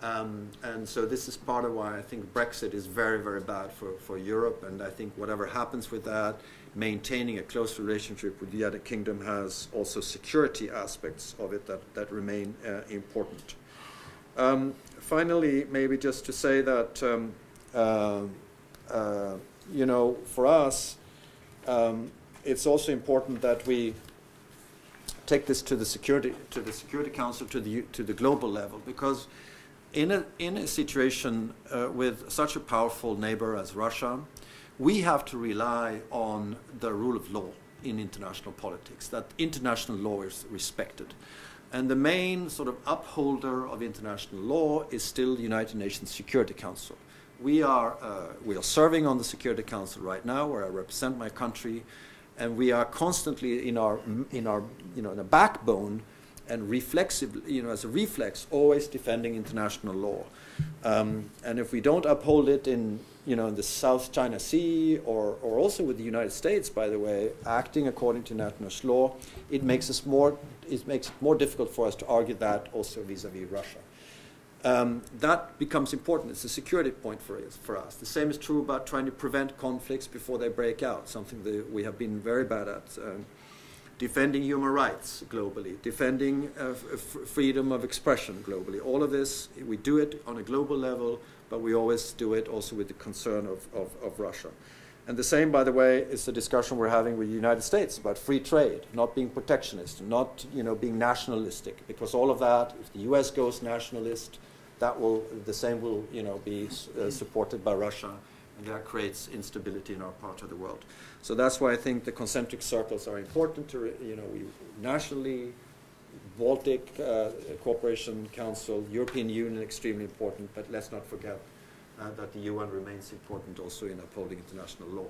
S5: And so this is part of why I think Brexit is very, very bad for Europe, and I think whatever happens with that, maintaining a close relationship with the United Kingdom has also security aspects of it that remain important. Finally, maybe just to say that, you know, for us, it's also important that we take this to the Security Council, to the global level, because in a situation with such a powerful neighbor as Russia, we have to rely on the rule of law in international politics, that international law is respected. And the main sort of upholder of international law is still the United Nations Security Council. We are serving on the Security Council right now, where I represent my country, and we are constantly in a backbone and reflexively, as a reflex, always defending international law. And if we don't uphold it in the South China Sea, or also with the United States, by the way, acting according to international law, it makes it more difficult for us to argue that also vis-a-vis Russia. That becomes important. It's a security point for us. The same is true about trying to prevent conflicts before they break out, something that we have been very bad at. Defending human rights globally, defending freedom of expression globally. All of this, we do it on a global level, but we always do it also with the concern of Russia. And the same, by the way, is the discussion we're having with the United States about free trade, not being protectionist, not being nationalistic, because all of that, if the US goes nationalist, the same will be supported by Russia, and that creates instability in our part of the world. So that's why I think the concentric circles are important to, we nationally, Baltic Cooperation Council, European Union, extremely important, but let's not forget that the UN remains important also in upholding international law.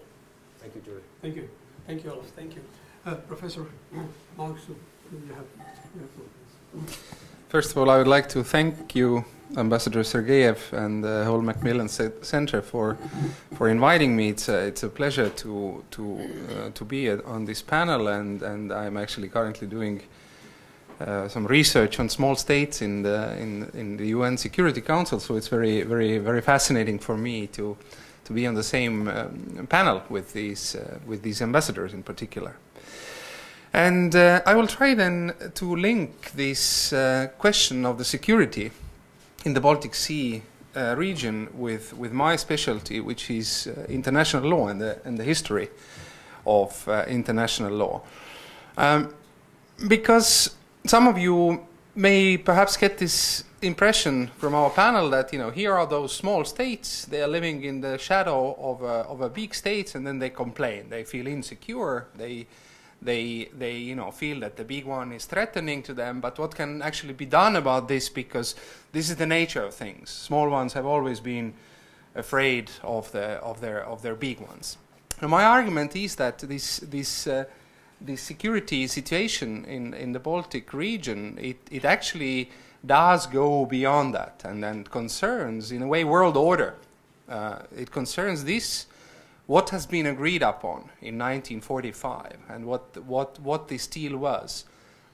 S5: Thank you, Yuriy.
S2: Thank you. Thank you, Olof. Thank you. Professor Mälksoo, you have
S6: First of all, I would like to thank you, Ambassador Sergeyev and the whole Macmillan Center for inviting me. It's a pleasure to be on this panel, and I'm actually currently doing some research on small states in the UN Security Council. So it's very, very, very fascinating for me to be on the same panel with these ambassadors in particular. And I will try then to link this question of the security in the Baltic Sea region with my specialty, which is international law and the history of international law. Because some of you may perhaps get this impression from our panel that here are those small states, they are living in the shadow of a big state, and then they complain, they feel insecure, they feel that the big one is threatening to them. But what can actually be done about this? Because this is the nature of things. Small ones have always been afraid of their big ones. Now, my argument is that this security situation in the Baltic region, it actually does go beyond that, and then concerns, in a way, world order. It concerns what has been agreed upon in 1945, and what this deal was,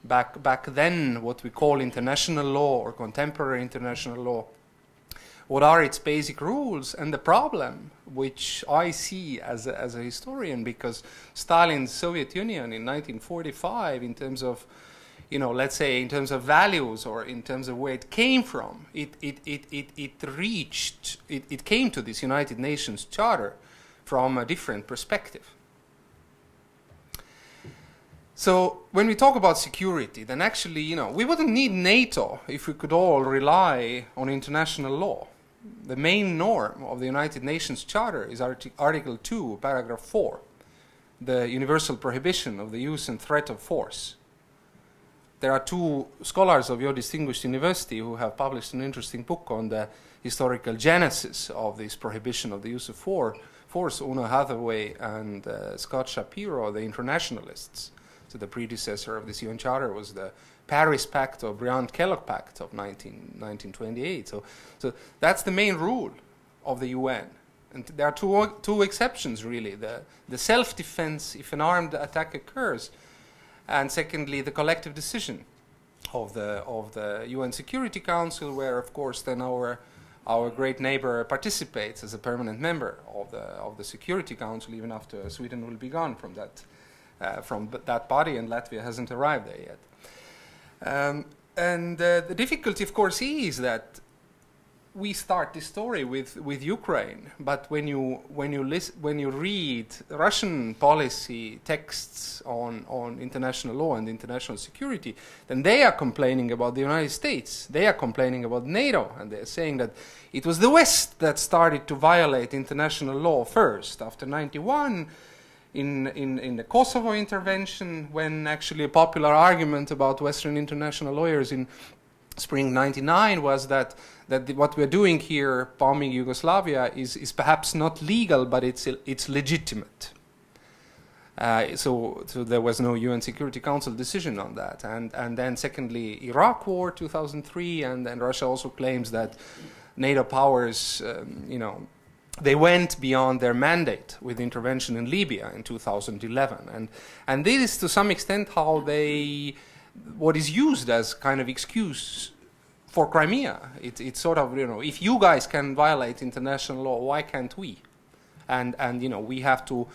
S6: back then what we call international law or contemporary international law. What are its basic rules? And the problem, which I see as a historian, because Stalin's Soviet Union in 1945, in terms of, let's say in terms of values or in terms of where it came from, it came to this United Nations Charter from a different perspective. So when we talk about security, then actually, we wouldn't need NATO if we could all rely on international law. The main norm of the United Nations Charter is Article 2, Paragraph 4, the universal prohibition of the use and threat of force. There are two scholars of your distinguished university who have published an interesting book on the historical genesis of this prohibition of the use of force, Una Hathaway and Scott Shapiro, the internationalists. So the predecessor of this UN Charter was the Paris Pact or Briand-Kellogg Pact of 1928. So that's the main rule of the UN. And there are two exceptions, really. The self-defense if an armed attack occurs, and secondly, the collective decision of the UN Security Council, where, of course, then our great neighbor participates as a permanent member of the Security Council, even after Sweden will be gone from that body, and Latvia hasn't arrived there yet. The difficulty, of course, is that we start this story with Ukraine, but when you read Russian policy texts on international law and international security, then they are complaining about the United States, they are complaining about NATO, and they're saying that it was the West that started to violate international law first after 91. In the Kosovo intervention, when actually a popular argument about Western international lawyers in spring '99 was that what we're doing here, bombing Yugoslavia, is perhaps not legal, but it's legitimate. So there was no UN Security Council decision on that. And then secondly, Iraq War 2003, and then Russia also claims that NATO powers, they went beyond their mandate with intervention in Libya in 2011. And this is to some extent how what is used as kind of excuse for Crimea. It's sort of, if you guys can violate international law, why can't we? And we have to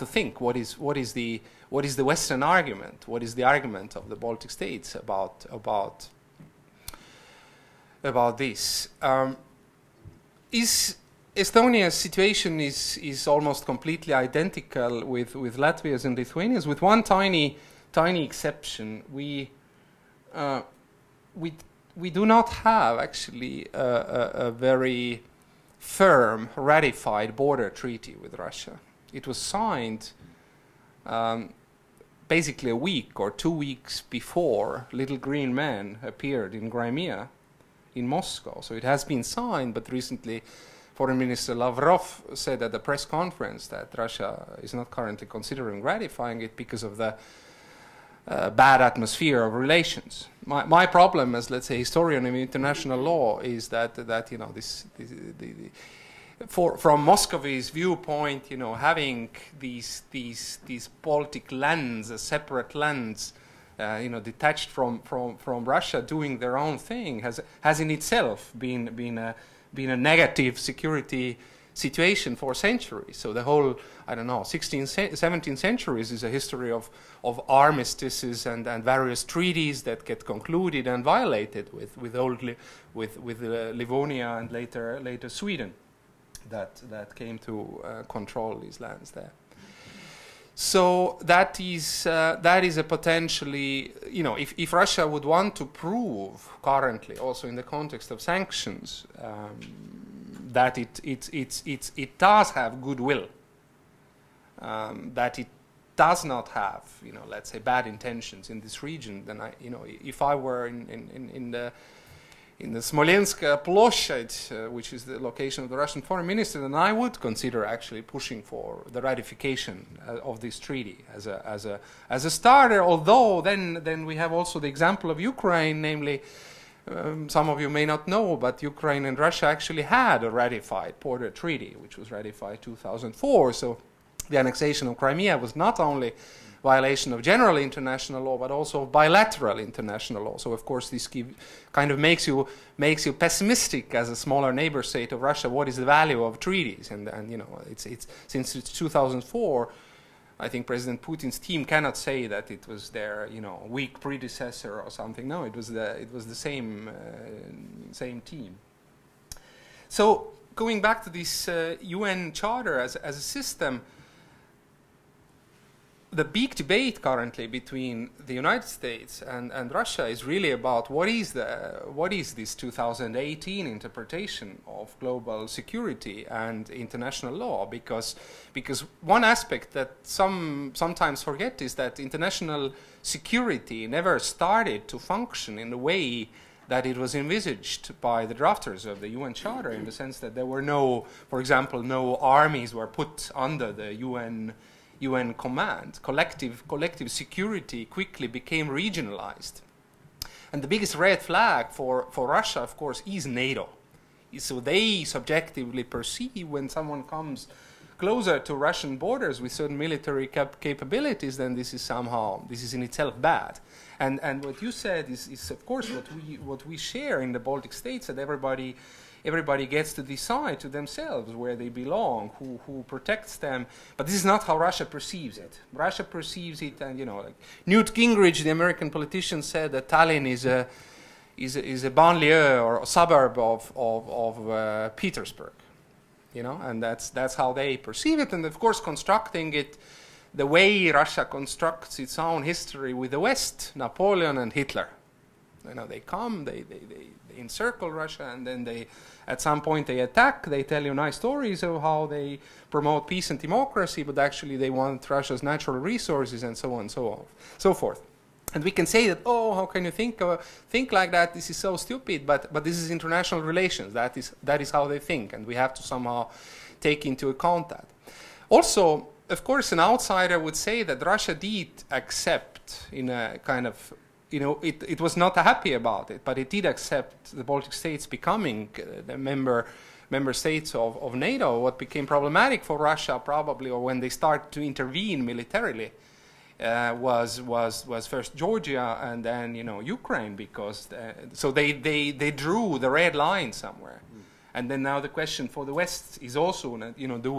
S6: think what is the Western argument? What is the argument of the Baltic states about this? Estonia's situation is almost completely identical with Latvia's and Lithuania's, with one tiny exception. We do not have actually a very firm, ratified border treaty with Russia. It was signed basically a week or 2 weeks before Little Green Man appeared in Crimea, in Moscow. So it has been signed, but recently Foreign Minister Lavrov said at the press conference that Russia is not currently considering ratifying it because of the bad atmosphere of relations. My problem as, let's say, historian of international law is that from Muscovy's viewpoint, having these Baltic lands, as separate lands, detached from Russia, doing their own thing, has in itself been a negative security situation for centuries. So the whole, 16th, 17th centuries is a history of armistices and various treaties that get concluded and violated with Livonia and later Sweden that came to control these lands there. So that is a potentially, if Russia would want to prove currently, also in the context of sanctions, that it does have goodwill, that it does not have, let's say, bad intentions in this region, then if I were in the Smolensk Ploshchad, which is the location of the Russian foreign minister, then I would consider actually pushing for the ratification of this treaty as a starter. Although then we have also the example of Ukraine, namely, some of you may not know, but Ukraine and Russia actually had a ratified border treaty, which was ratified 2004. So the annexation of Crimea was not only violation of general international law, but also of bilateral international law. So of course this kind of makes you pessimistic as a smaller neighbor state of Russia. What is the value of treaties? And you know, it's since it's 2004. I think President Putin's team cannot say that it was their, you know, weak predecessor or something. No, it was the same team. So going back to this UN Charter as a system, the big debate currently between the United States and Russia is really about what is this 2018 interpretation of global security and international law, because one aspect that sometimes forget is that international security never started to function in the way that it was envisaged by the drafters of the UN Charter, in the sense that there were no, for example, no armies were put under the UN command. Collective security quickly became regionalized. And the biggest red flag for Russia, of course, is NATO. So they subjectively perceive when someone comes closer to Russian borders with certain military capabilities, then this is in itself bad. And what you said is of course what we share in the Baltic states, that everybody gets to decide to themselves where they belong, who protects them. But this is not how Russia perceives it. Russia perceives it, and you know, like Newt Gingrich, the American politician, said that Tallinn is a banlieue or a suburb of Petersburg, you know, and that's how they perceive it. And of course, constructing it the way Russia constructs its own history with the West, Napoleon and Hitler. You know, they come, they encircle Russia, and then at some point they attack. They tell you nice stories of how they promote peace and democracy, but actually they want Russia's natural resources and so on and so forth. And we can say that, oh, how can you think like that? This is so stupid. But this is international relations. That is how they think, and we have to somehow take into account that. Also, of course, an outsider would say that Russia did accept in a kind of, you know, it was not happy about it, but it did accept the Baltic states becoming the member states of NATO. What became problematic for Russia probably, or when they started to intervene militarily, was first Georgia and then, you know, Ukraine, because so they drew the red line somewhere. And then now the question for the West is also, you know, do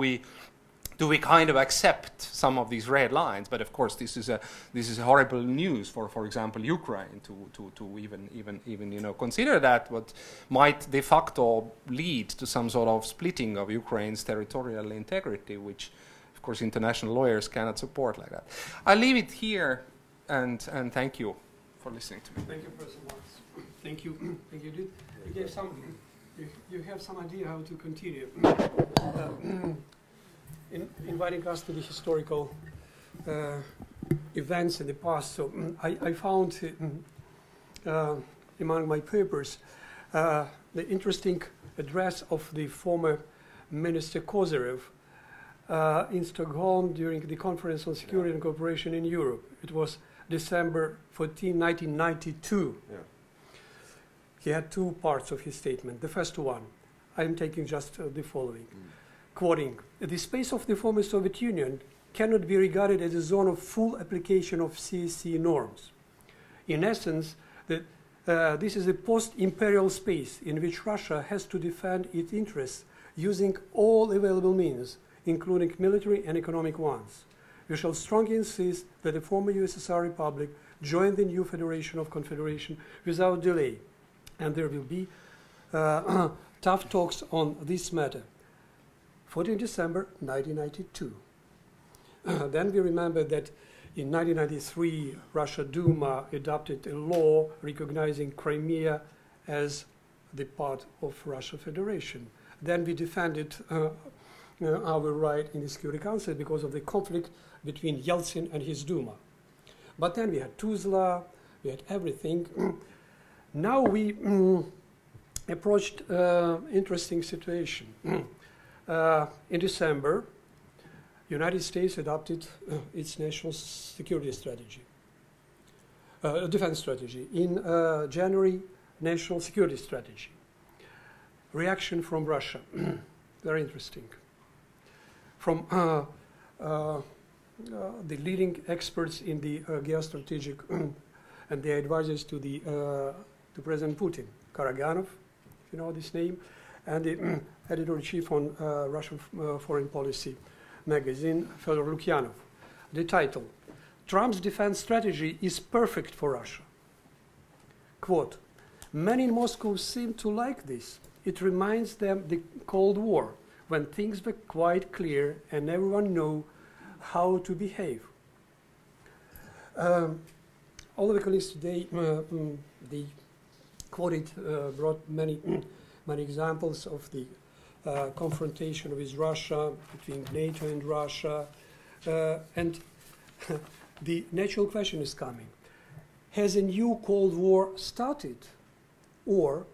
S6: we kind of accept some of these red lines? But of course, this is horrible news for example, Ukraine to even you know, consider that, what might de facto lead to some sort of splitting of Ukraine's territorial integrity, which of course international lawyers cannot support like that. I'll leave it here, and thank you for listening to me.
S2: Thank you, Professor Marks. Thank you. Thank you. You have some idea how to continue. Inviting us to the historical events in the past. So I found among my papers the interesting address of the former Minister Kozyrev in Stockholm during the Conference on Security and Cooperation in Europe. It was December 14, 1992. Yeah. He had two parts of his statement. The first one, I'm taking just the following. Quoting, the space of the former Soviet Union cannot be regarded as a zone of full application of CSC norms. In essence, this is a post-imperial space in which Russia has to defend its interests using all available means, including military and economic ones. We shall strongly insist that the former USSR Republic join the new Federation of Confederation without delay, and there will be tough talks on this matter. 14 December 1992. Then we remember that in 1993, Russia Duma adopted a law recognizing Crimea as the part of Russia Federation. Then we defended our right in the Security Council because of the conflict between Yeltsin and his Duma. But then we had Tuzla, we had everything. Now we approached interesting situation. In December, United States adopted its national security strategy, defense strategy. In January, national security strategy. Reaction from Russia, very interesting. From the leading experts in the geostrategic and the advisors to the to President Putin, Karaganov, if you know this name, and the editor-in-chief on Russian foreign policy magazine, Fyodor Lukyanov. The title, Trump's defense strategy is perfect for Russia. Quote, many in Moscow seem to like this. It reminds them the Cold War, when things were quite clear and everyone knew how to behave. All of the colleagues today, they quoted, brought many examples of the confrontation with Russia, between NATO and Russia, and the natural question is coming. Has a new Cold War started, or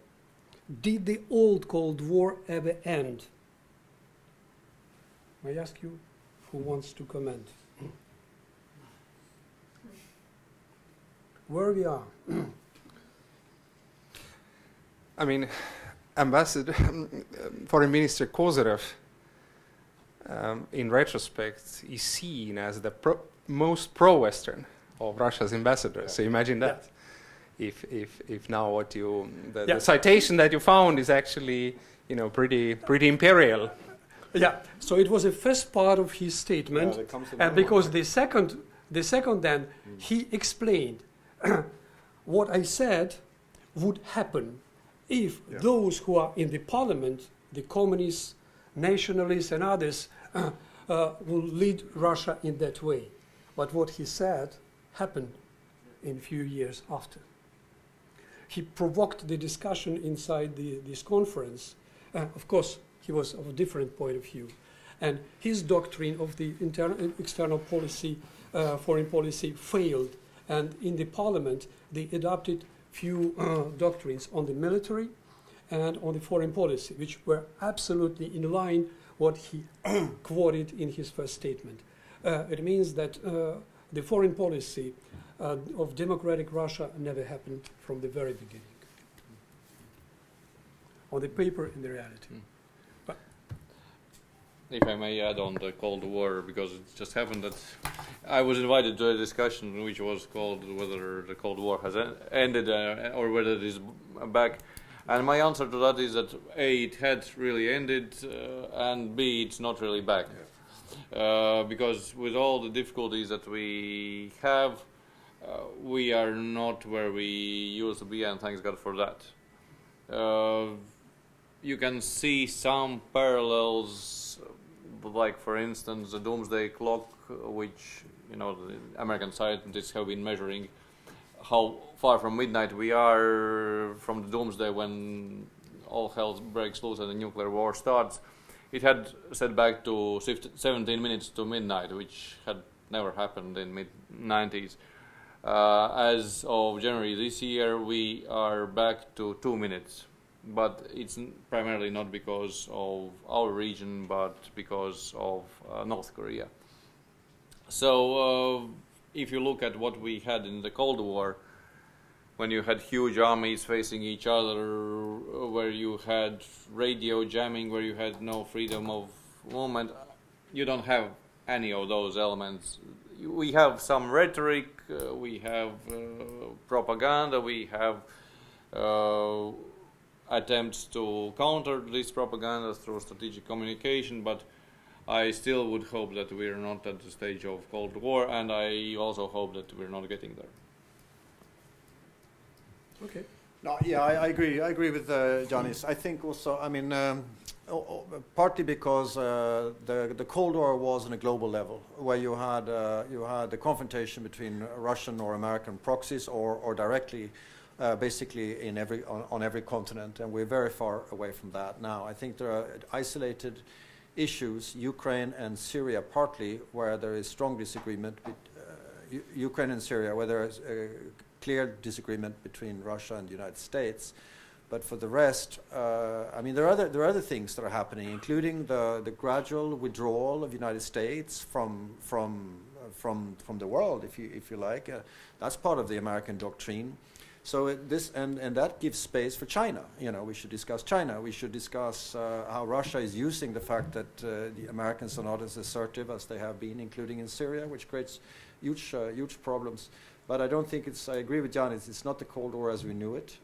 S2: did the old Cold War ever end? I ask you, who wants to comment? Where we are.
S6: I mean, Ambassador, Foreign Minister Kozyrev, in retrospect, is seen as the most pro-Western of Russia's ambassadors. So imagine that. If now what you the citation that you found is actually, you know, pretty imperial.
S2: Yeah. So it was the first part of his statement, and because the second then he explained what I said would happen if those who are in the parliament, the communists, nationalists, and others, will lead Russia in that way. But what he said happened in a few years after. He provoked the discussion inside this conference. Of course, he was of a different point of view. And his doctrine of the external policy, foreign policy, failed. And in the parliament, they adopted few doctrines on the military and on the foreign policy, which were absolutely in line what he quoted in his first statement. It means that the foreign policy of democratic Russia never happened from the very beginning. On the paper, in the reality. But
S3: if I may add on the Cold War, because it just happened that I was invited to a discussion which was called whether the Cold War has ended or whether it is back. And my answer to that is that A, it had really ended, and B, it's not really back. Because with all the difficulties that we have, we are not where we used to be, and thanks God for that. You can see some parallels, like for instance the doomsday clock, which, you know, the American scientists have been measuring how far from midnight we are from the doomsday when all hell breaks loose and the nuclear war starts. It had set back to 17 minutes to midnight, which had never happened in mid-90s. As of January this year, we are back to 2 minutes. But it's primarily not because of our region, but because of North Korea. So if you look at what we had in the Cold War, when you had huge armies facing each other, where you had radio jamming, where you had no freedom of movement, you don't have any of those elements. We have some rhetoric, we have propaganda, we have attempts to counter this propaganda through strategic communication, but I still would hope that we are not at the stage of Cold War, and I also hope that we're not getting there.
S2: okay.
S5: No, yeah, I agree. I agree with Janis. I think also, I mean, partly because the Cold War was on a global level, where you had the confrontation between Russian or American proxies, or directly, basically on every continent, and we're very far away from that now. I think there are isolated issues, Ukraine and Syria partly, where there is strong disagreement. Ukraine and Syria, where there is a clear disagreement between Russia and the United States. But for the rest, I mean, there are other things that are happening, including the gradual withdrawal of the United States from the world, if you like. That's part of the American doctrine. So and that gives space for China. You know, we should discuss China. We should discuss how Russia is using the fact that the Americans are not as assertive as they have been, including in Syria, which creates huge problems. But I don't think I agree with Janis, it's not the Cold War as we knew it.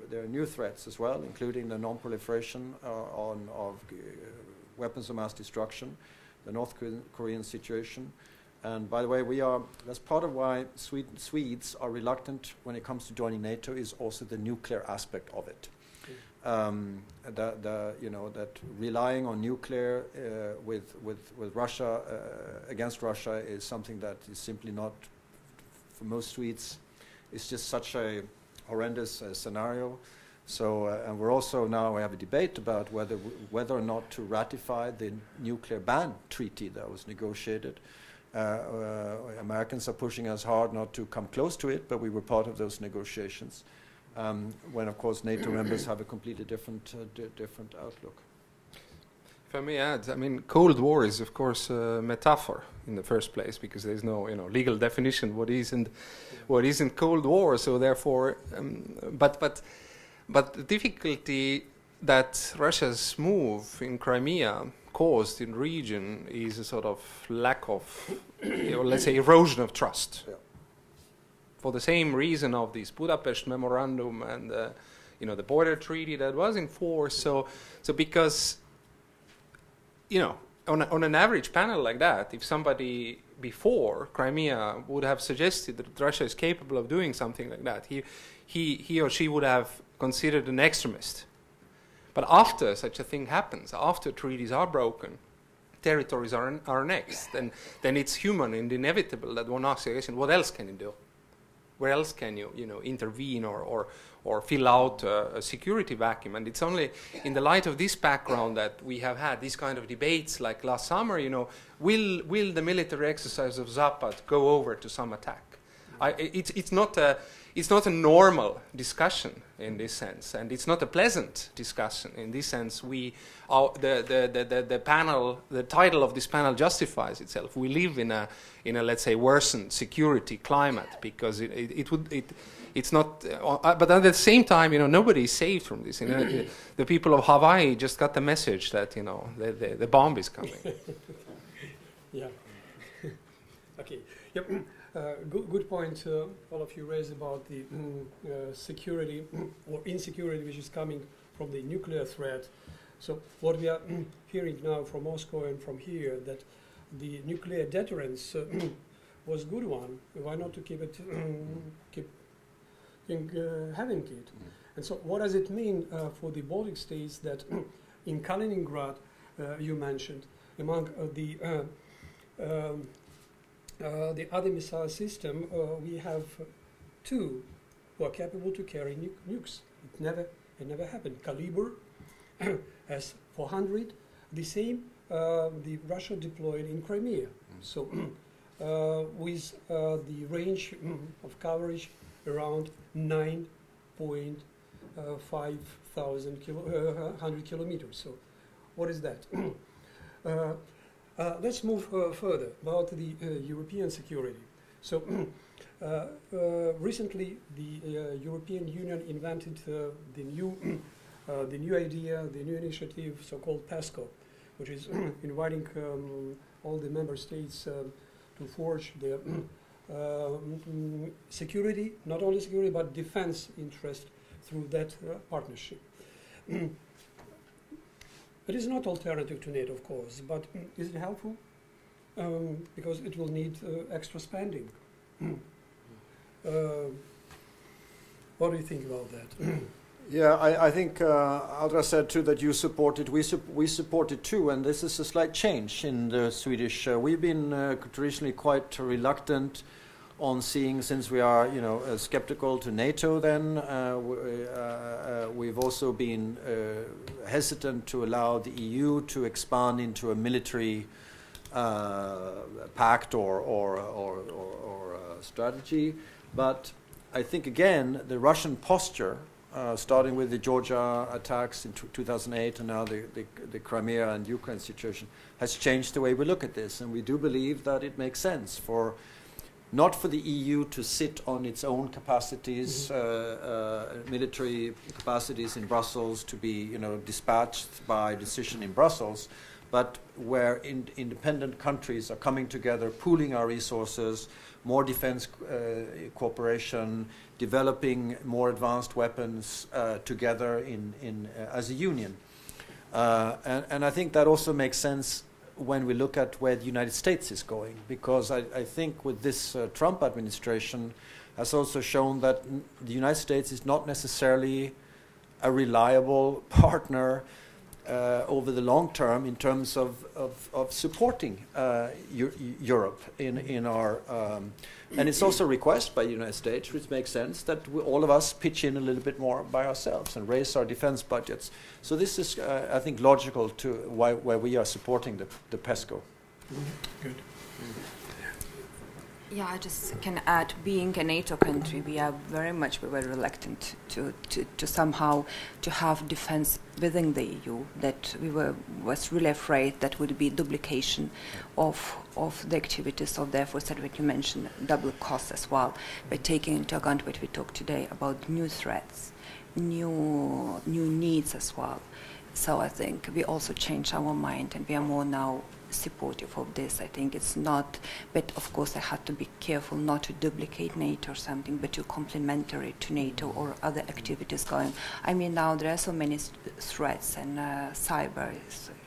S5: There are new threats as well, including the non-proliferation of weapons of mass destruction, the North Korean situation. And by the way, that's part of why Swedes are reluctant when it comes to joining NATO, is also the nuclear aspect of it. That relying on nuclear with Russia, against Russia, is something that is simply not, for most Swedes, it's just such a horrendous scenario. So, and we have a debate about whether or not to ratify the nuclear ban treaty that was negotiated. Americans are pushing us hard not to come close to it, but we were part of those negotiations. When, of course, NATO members have a completely different outlook.
S6: If I may add, I mean, Cold War is, of course, a metaphor in the first place, because there's no, legal definition what isn't Cold War. So therefore, but the difficulty that Russia's move in Crimea caused in the region is a sort of lack of, let's say, erosion of trust. Yeah. For the same reason of this Budapest memorandum and the border treaty that was in force. So because, on an average panel like that, if somebody before Crimea would have suggested that Russia is capable of doing something like that, he or she would have considered an extremist. But after such a thing happens, after treaties are broken, territories are annexed, then it's human and inevitable that one asks the question, what else can you do? Where else can you intervene or fill out a security vacuum? And it's only in the light of this background that we have had these kind of debates like last summer, will the military exercise of Zapad go over to some attack? It's not a normal discussion in this sense, and it's not a pleasant discussion in this sense. The title of this panel justifies itself. We live in a let's say worsened security climate because it's not. But at the same time, nobody is saved from this. The people of Hawaii just got the message that the bomb is coming.
S2: Yeah. Okay. Yep. Good point, all of you raised about the security or insecurity which is coming from the nuclear threat. So what we are hearing now from Moscow and from here, that the nuclear deterrence was a good one. Why not to keep having it? And so what does it mean for the Baltic states that in Kaliningrad, you mentioned, among the other missile system, we have two who are capable to carry nukes. It never happened. Kaliber has 400. The same the Russia deployed in Crimea. So with the range of coverage around 9,500 kilometers. So what is that? Let's move further about the European security. So recently, the European Union invented the new idea, the new initiative, so-called PESCO, which is inviting all the member states to forge their security, not only security but defense interest through that partnership. It is not alternative to NATO, of course, but is it helpful? Because it will need extra spending. What do you think about that?
S5: Yeah, I think Audra said too that you support it. We support it too, and this is a slight change in the Swedish. We've been traditionally quite reluctant on seeing, since we are, skeptical to NATO. Then we've also been hesitant to allow the EU to expand into a military pact or strategy. But I think again the Russian posture, starting with the Georgia attacks in 2008 and now the Crimea and Ukraine situation, has changed the way we look at this, and we do believe that it makes sense for not for the EU to sit on its own capacities, military capacities in Brussels to be, dispatched by decision in Brussels, but where independent countries are coming together, pooling our resources, more defense cooperation, developing more advanced weapons together as a union. And I think that also makes sense when we look at where the United States is going, because I think with this Trump administration has also shown that the United States is not necessarily a reliable partner over the long term in terms of supporting Europe in our and it's also a request by the United States, which makes sense, that all of us pitch in a little bit more by ourselves and raise our defense budgets. So this is, I think, logical to why we are supporting the PESCO.
S2: Good.
S4: Yeah, I just can add, being a NATO country, we are very reluctant to somehow to have defense within the EU. That we was really afraid that would be duplication of the activities. So therefore, said what you mentioned, double costs as well. By taking into account what we talked today about new threats, new needs as well. So I think we also changed our mind, and we are more now supportive of this. I think it's not, but of course I had to be careful not to duplicate NATO or something, but to complementary to NATO or other activities going. I mean, now there are so many threats, and cyber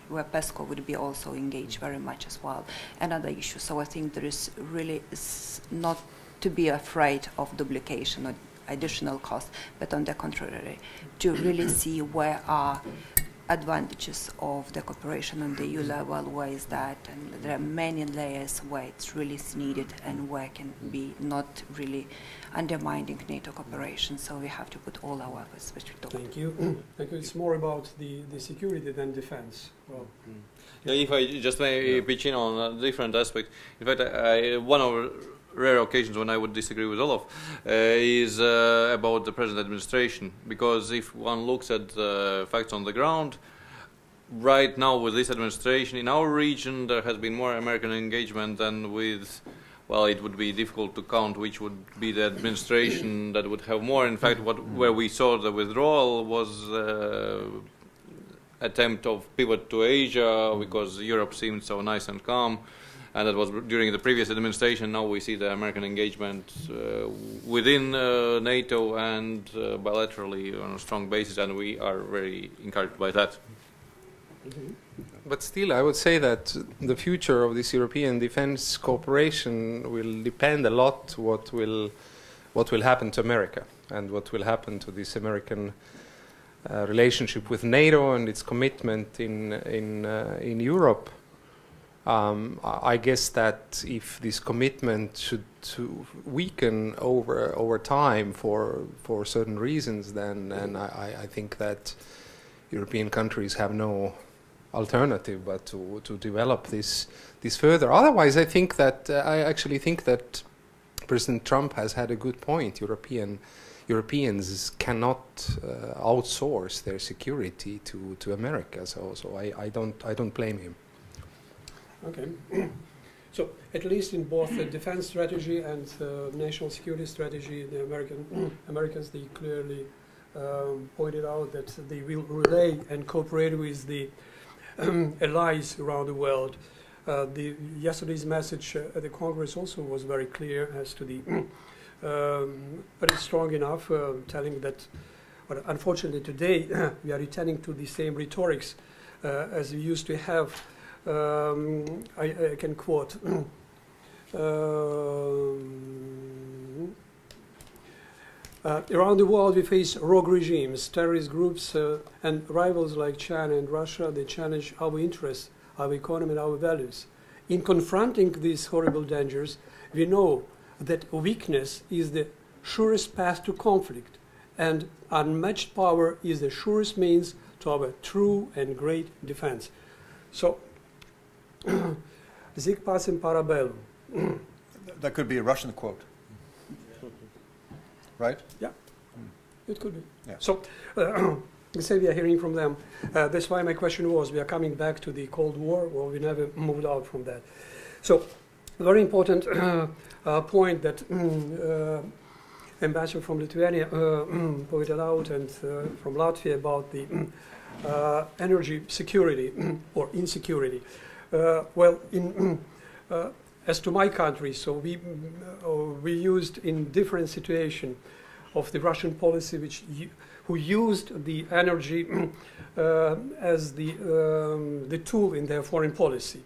S4: where PESCO would be also engaged very much as well, and other issues. So I think there is really not to be afraid of duplication or additional costs, but on the contrary, to really see where are advantages of the cooperation on the EU level, where is that, and there are many layers where it's really needed and where can be not really undermining NATO cooperation. So we have to put all our efforts.
S2: Thank you. Thank you. It's more about the security than defense. Well,
S3: yeah, if I just may pitch in on a different aspect. In fact, one of rare occasions when I would disagree with Olof is about the present administration, because if one looks at the facts on the ground, right now with this administration in our region there has been more American engagement than with, well, it would be difficult to count which would be the administration that would have more. In fact, where we saw the withdrawal was attempt of pivot to Asia, because Europe seemed so nice and calm. And that was during the previous administration. Now we see the American engagement within NATO and bilaterally on a strong basis, and we are very encouraged by that.
S6: But still, I would say that the future of this European defense cooperation will depend a lot what will happen to America and what will happen to this American relationship with NATO and its commitment in Europe. I guess that if this commitment should weaken over time for certain reasons, then I think that European countries have no alternative but to develop this further. Otherwise, I actually think that President Trump has had a good point. Europeans cannot outsource their security to America, so I don't blame him.
S2: Okay. So at least in both the defense strategy and national security strategy, the Americans, they clearly pointed out that they will relay and cooperate with the allies around the world. Yesterday's message at the Congress also was very clear as to the, but it's strong enough, telling that, but unfortunately today we are returning to the same rhetorics as we used to have. I can quote. Around the world we face rogue regimes, terrorist groups and rivals like China and Russia. They challenge our interests, our economy and our values. In confronting these horrible dangers, we know that weakness is the surest path to conflict, and unmatched power is the surest means to our true and great defense. So, Sic pacem para bellum.
S5: That could be a Russian quote, right?
S2: Yeah, it could be.
S5: Yeah.
S2: So, say we are hearing from them. That's why my question was, we are coming back to the Cold War, or we never moved out from that. So, very important point that Ambassador from Lithuania pointed out, and from Latvia, about the energy security or insecurity. Well, as to my country, so we used in different situation of the Russian policy, who used the energy as the tool in their foreign policy.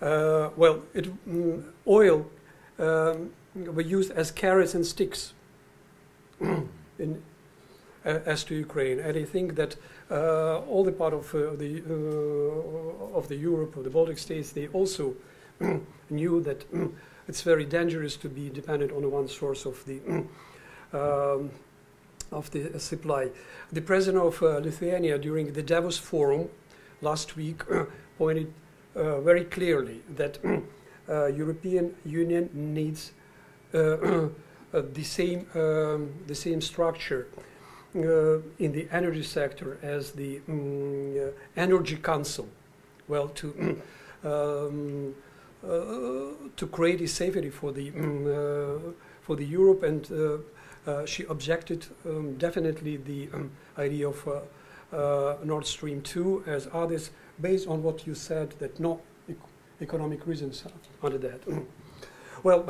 S2: Well, oil were used as carrots and sticks as to Ukraine, and I think that all the part of the Europe, of the Baltic states, they also knew that it's very dangerous to be dependent on one source of the supply. The president of Lithuania during the Davos forum last week pointed very clearly that European Union needs the same structure in the energy sector as the Energy Council. Well, to create a safety for the Europe, and she objected definitely the idea of Nord Stream 2 as others, based on what you said, that no economic reasons under that. Well,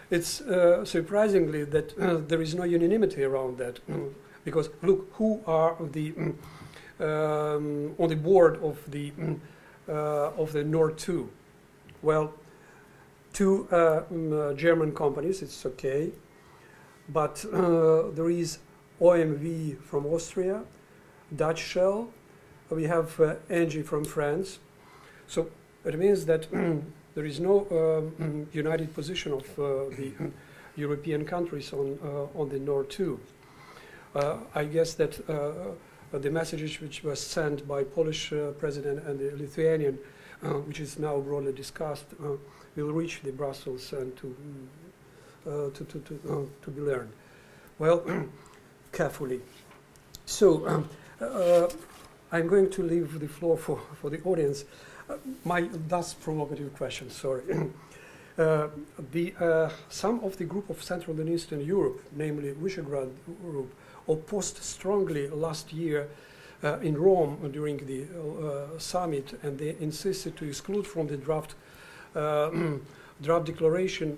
S2: it's surprisingly that there is no unanimity around that, because look, who are the on the board of the Nord 2? Well, two German companies, it's okay, but there is OMV from Austria, Dutch Shell, we have Engie from France. So it means that there is no united position of the European countries on the Nord 2. I guess that the messages which were sent by Polish president and the Lithuanian, which is now broadly discussed, will reach the Brussels and to be learned. Well, carefully. So I'm going to leave the floor for the audience. My last provocative question, sorry. Some of the group of Central and Eastern Europe, namely Visegrad Group, opposed strongly last year in Rome during the summit, and they insisted to exclude from the draft declaration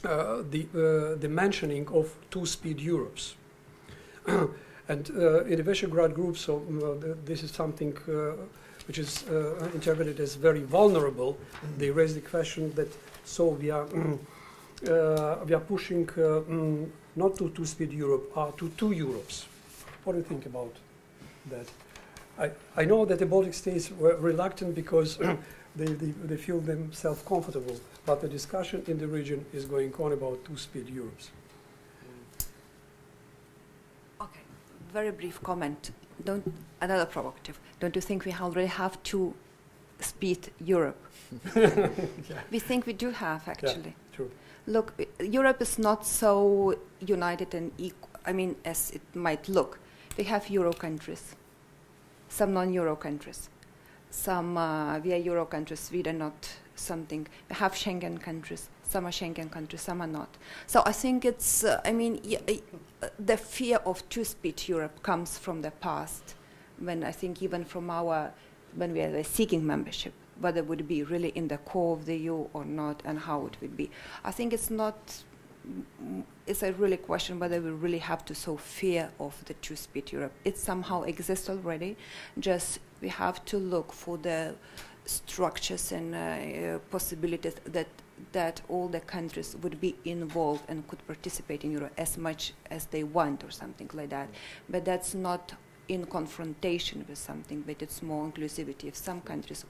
S2: the mentioning of two-speed Europes. And in the Visegrad Group, so this is something which is interpreted as very vulnerable. They raised the question that so we are pushing not to two-speed Europe, to two Europes. What do you think about that? I know that the Baltic states were reluctant because they feel themselves comfortable, but the discussion in the region is going on about two-speed Europes.
S4: Okay, very brief comment. Another provocative. Don't you think we already have two-speed Europe?
S2: Yeah.
S4: We think we do have, actually.
S2: Yeah, true.
S4: Look, Europe is not so united and equal, I mean, as it might look. We have Euro countries, some non-Euro countries. Some we are Euro countries, Sweden not something. We have Schengen countries, some are Schengen countries, some are not. So I think it's, the fear of two-speed Europe comes from the past, when I think even from when we are seeking membership, whether it would be really in the core of the EU or not, and how it would be. I think it's not, it's a really question whether we really have to so fear of the two-speed Europe. It somehow exists already, just we have to look for the structures and possibilities that all the countries would be involved and could participate in Euro as much as they want or something like that. But that's not in confrontation with something, but it's more inclusivity. If some countries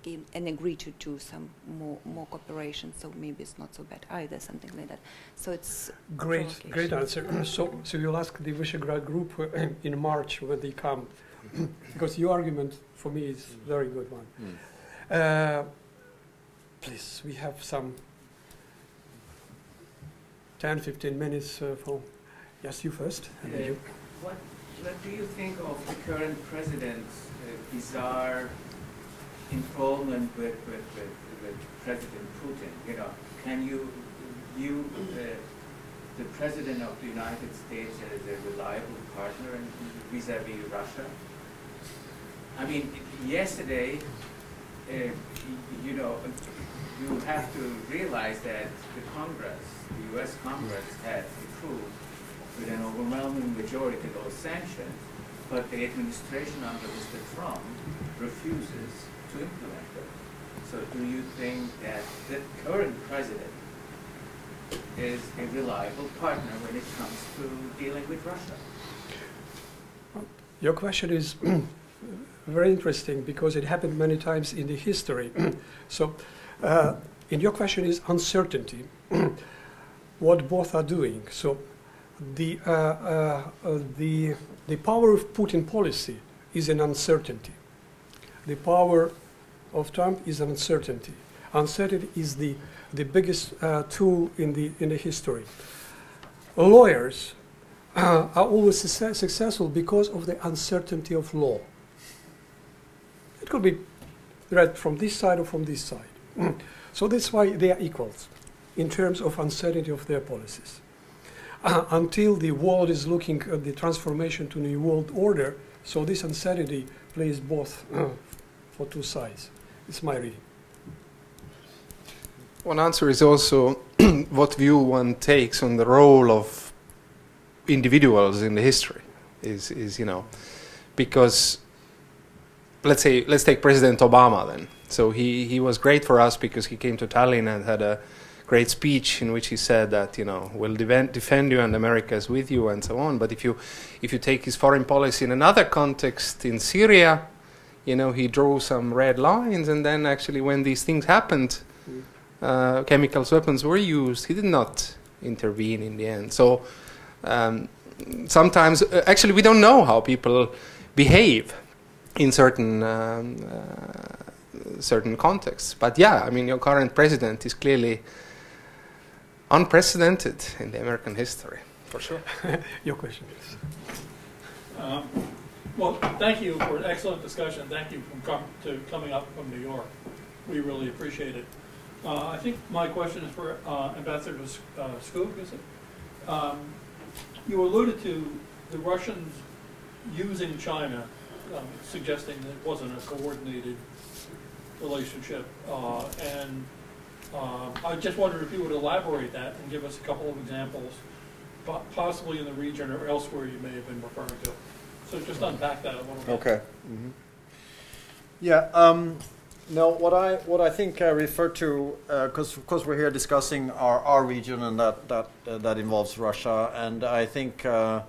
S4: came and agree to do some more cooperation, so maybe it's not so bad either, something like that. So it's
S2: great answer. So you'll ask the Visegrad Group in March when they come, because your argument for me is a very good one. Please, we have some 10-15 minutes for, yes, you first. And then you.
S7: What do you think of the current president's bizarre involvement with President Putin, can you view the President of the United States as a reliable partner vis-à-vis Russia? I mean, yesterday, you have to realize that the Congress, the U.S. Congress, had approved with an overwhelming majority those sanctions, but the administration under Mr. Trump refuses to implement them. So do you think that the current president is a reliable partner when it comes to dealing with Russia?
S2: Your question is very interesting because it happened many times in the history. So, in your question is uncertainty, what both are doing. So, the power of Putin policy is an uncertainty. The power of Trump is an uncertainty. Uncertainty is the biggest tool in the history. Lawyers are always successful because of the uncertainty of law. It could be read from this side or from this side. So that's why they are equals in terms of uncertainty of their policies. Until the world is looking at the transformation to new world order, so this uncertainty plays both for two sides. It's my reading.
S6: One answer is also what view one takes on the role of individuals in the history. Is because let's take President Obama then. So he was great for us because he came to Tallinn and had a great speech in which he said that we'll defend you and America is with you and so on. But if you take his foreign policy in another context in Syria, he drew some red lines, and then actually when these things happened, chemical weapons were used, he did not intervene in the end. So sometimes actually we don't know how people behave in certain contexts. But yeah, I mean, your current president is clearly unprecedented in the American history, for sure.
S2: Your question, please.
S8: Well, thank you for an excellent discussion. Thank you for coming up from New York. We really appreciate it. I think my question is for Ambassador Skoog, is it? You alluded to the Russians using China, suggesting that it wasn't a coordinated relationship. And I just wondered if you would elaborate that and give us a couple of examples, possibly in the region or elsewhere you may have been referring to. So just unpack that a little bit.
S5: Okay. Mm-hmm. Yeah. No, what I think I refer to, because of course we're here discussing our region, and that involves Russia, and I think I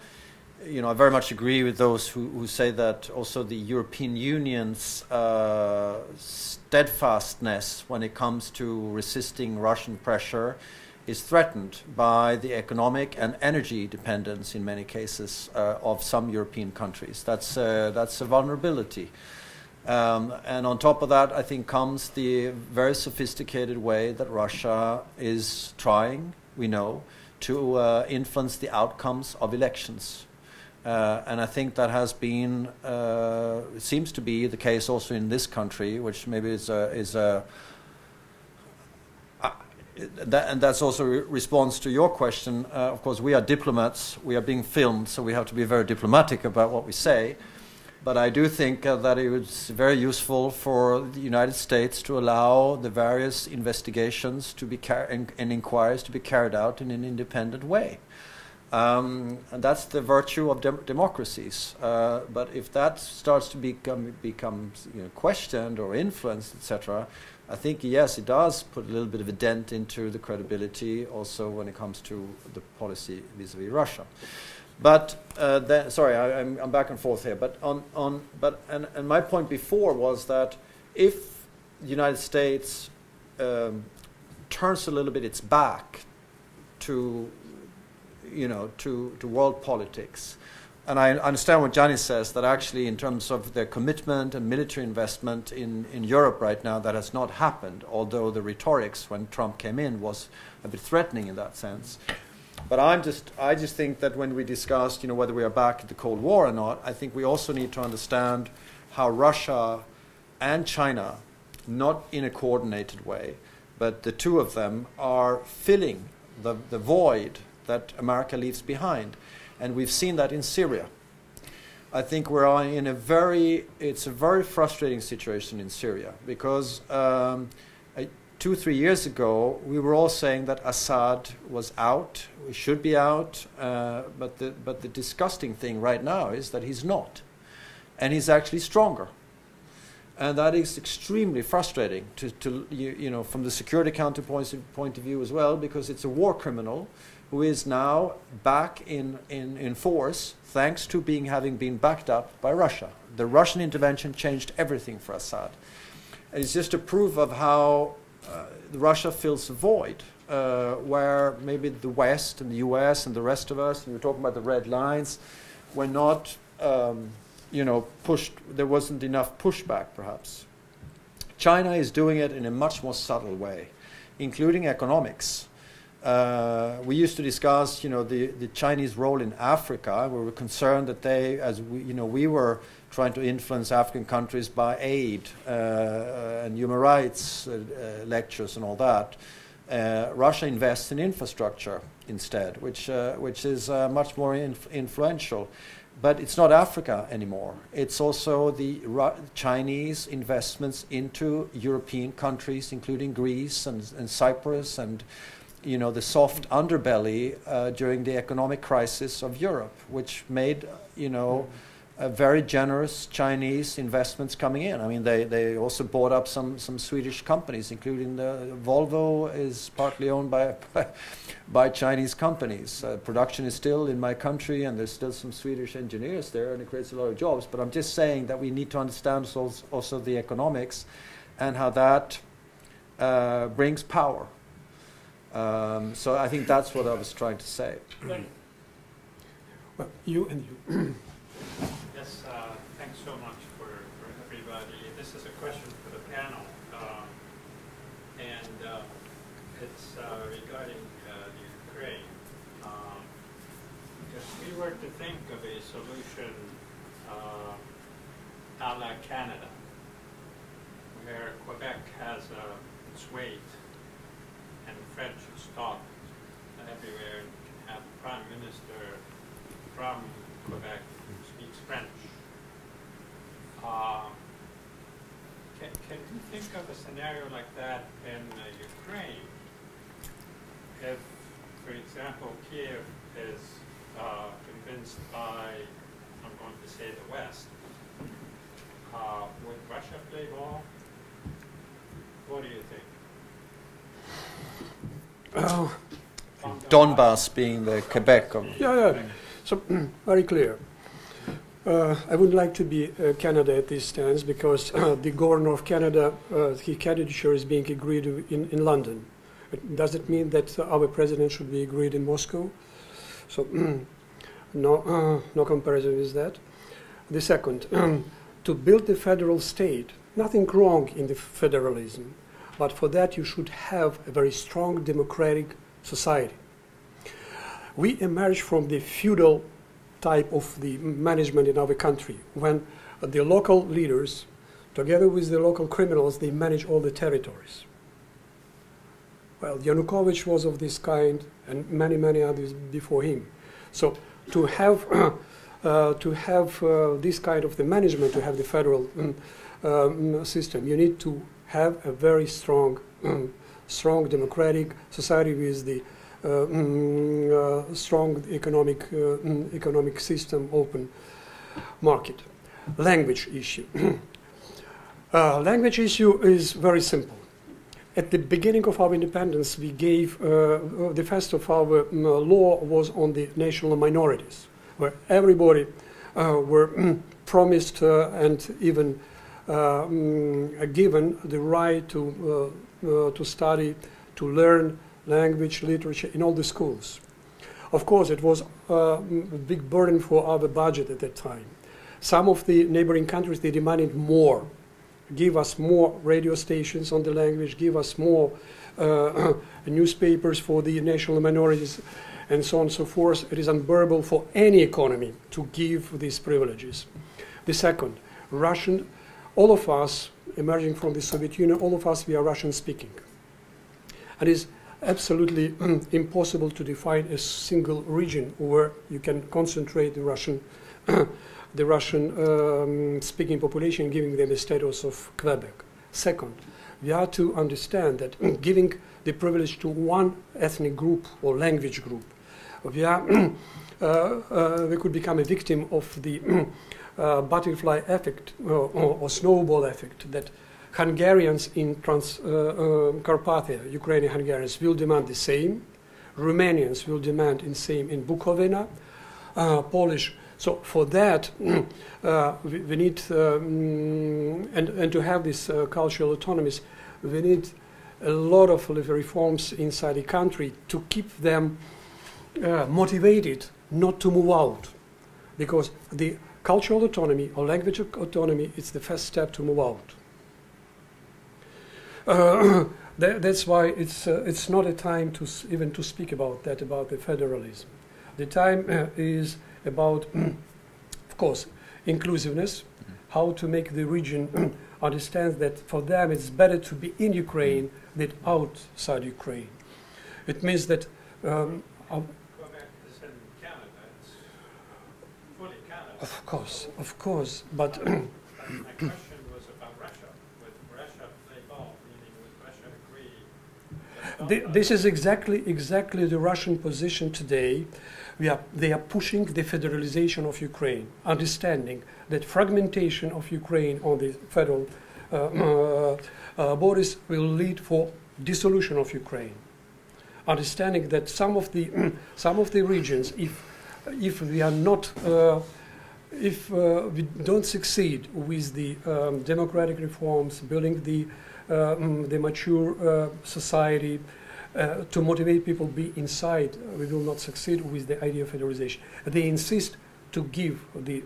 S5: very much agree with those who say that also the European Union's steadfastness when it comes to resisting Russian pressure is threatened by the economic and energy dependence in many cases of some European countries. That's a vulnerability. And on top of that, I think comes the very sophisticated way that Russia is trying, we know, to influence the outcomes of elections. And I think that has been, seems to be the case also in this country, which maybe and that's also a response to your question. Of course, we are diplomats. We are being filmed, so we have to be very diplomatic about what we say. But I do think that it was very useful for the United States to allow the various investigations to be and inquiries to be carried out in an independent way. And that's the virtue of democracies. But if that starts to become questioned or influenced, etc., I think, yes, it does put a little bit of a dent into the credibility also when it comes to the policy vis-a-vis Russia. But sorry, I'm back and forth here. But and my point before was that if the United States turns a little bit its back to world politics, and I understand what Janis says, that actually in terms of their commitment and military investment in Europe right now, that has not happened, although the rhetorics when Trump came in was a bit threatening in that sense. But I just think that when we discussed, whether we are back at the Cold War or not, I think we also need to understand how Russia and China not in a coordinated way, but the two of them are filling the void that America leaves behind. And we've seen that in Syria. I think we're in it's a very frustrating situation in Syria, because 2-3 years ago we were all saying that Assad was out, we should be out, but the disgusting thing right now is that he's not, and he's actually stronger. And that is extremely frustrating from the Security Council point of view as well, because it's a war criminal who is now back in force, thanks to having been backed up by Russia. The Russian intervention changed everything for Assad. And it's just a proof of how Russia fills a void, where maybe the West and the US and the rest of us, and we're talking about the red lines, were not pushed, there wasn't enough pushback perhaps. China is doing it in a much more subtle way, including economics. We used to discuss, the Chinese role in Africa. We were concerned that we were trying to influence African countries by aid and human rights lectures and all that. Russia invests in infrastructure instead, which is much more influential. But it's not Africa anymore. It's also the Chinese investments into European countries, including Greece and Cyprus, and the soft underbelly during the economic crisis of Europe, which made very generous Chinese investments coming in. I mean, they also bought up some Swedish companies, including Volvo is partly owned by Chinese companies. Production is still in my country, and there's still some Swedish engineers there, and it creates a lot of jobs. But I'm just saying that we need to understand also the economics and how that brings power. So I think that's what I was trying to say.
S2: Well, you and you.
S9: Yes, thanks so much for everybody. This is a question for the panel, and it's regarding the Ukraine. If we were to think of a solution a la Canada, where Quebec has its weight, and French is taught everywhere, and can have a prime minister from Quebec who speaks French. Can you think of a scenario like that in Ukraine? If, for example, Kiev is convinced by, I'm going to say the West, would Russia play ball? What do you think?
S5: Donbass being the Quebec of...
S2: Yeah. So, very clear. I would like to be Canada at this stance, because the governor of Canada, his candidature is being agreed in London. Does it mean that our president should be agreed in Moscow? So, no comparison with that. The second, to build the federal state, nothing wrong in the federalism, but for that you should have a very strong democratic society. We emerged from the feudal type of the management in our country, when the local leaders, together with the local criminals, they manage all the territories. Well, Yanukovych was of this kind, and many others before him. So to have this kind of the management, to have the federal system, you need to have a very strong democratic society with the strong economic system, open market. Language issue. Language issue is very simple. At the beginning of our independence, we gave the first of our law was on the national minorities, where everybody were promised and even given the right to study, to learn language, literature in all the schools. Of course, it was a big burden for our budget at that time. Some of the neighboring countries, they demanded more. Give us more radio stations on the language, give us more newspapers for the national minorities, and so on and so forth. It is unbearable for any economy to give these privileges. The second, Russian all of us, emerging from the Soviet Union, all of us, we are Russian-speaking. And it's absolutely impossible to define a single region where you can concentrate the Russian, the Russian-speaking population, giving them the status of Quebec. Second, we have to understand that giving the privilege to one ethnic group or language group, we could become a victim of the butterfly effect or snowball effect that Hungarians in Carpathia, Ukrainian Hungarians, will demand the same. Romanians will demand the same in Bukovina. Polish. So for that, we need, and to have this cultural autonomies, we need a lot of reforms inside the country to keep them motivated not to move out, because the cultural autonomy or language autonomy is the first step to move out. That's why it's not a time to even to speak about that, about the federalism. The time is about, of course, inclusiveness, how to make the region understand that for them it's better to be in Ukraine than outside Ukraine. It means that
S9: Quebec is in Canada. It's fully Canada.
S2: Of course, but
S9: my question was about Russia. Would Russia play ball, meaning would Russia agree?
S2: this is exactly the Russian position today. They are pushing the federalization of Ukraine, understanding that fragmentation of Ukraine on the federal borders will lead for dissolution of Ukraine. Understanding that some of the regions, if we are not, if we don't succeed with the democratic reforms, building the mature society, to motivate people to be inside, we will not succeed with the idea of federalization. They insist to give the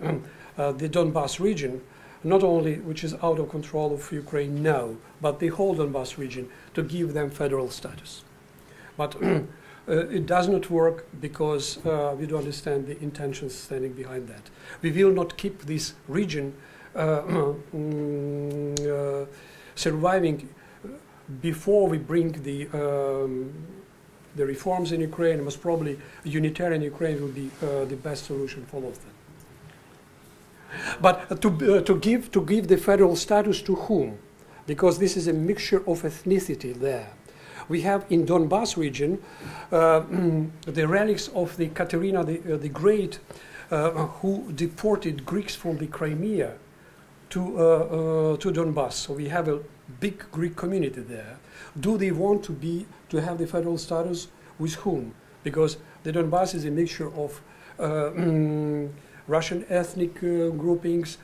S2: Donbas region, not only which is out of control of Ukraine now, but the whole Donbas region, to give them federal status. But it does not work because we don't understand the intentions standing behind that. We will not keep this region surviving before we bring the reforms in Ukraine. Most probably unitarian Ukraine will be the best solution for all of them. But to give the federal status to whom? Because this is a mixture of ethnicity there. We have in Donbas region the relics of the Katerina the Great, who deported Greeks from the Crimea to Donbas. So we have a big Greek community there. Do they want to have the federal status with whom? Because the Donbas is a mixture of Russian ethnic groupings,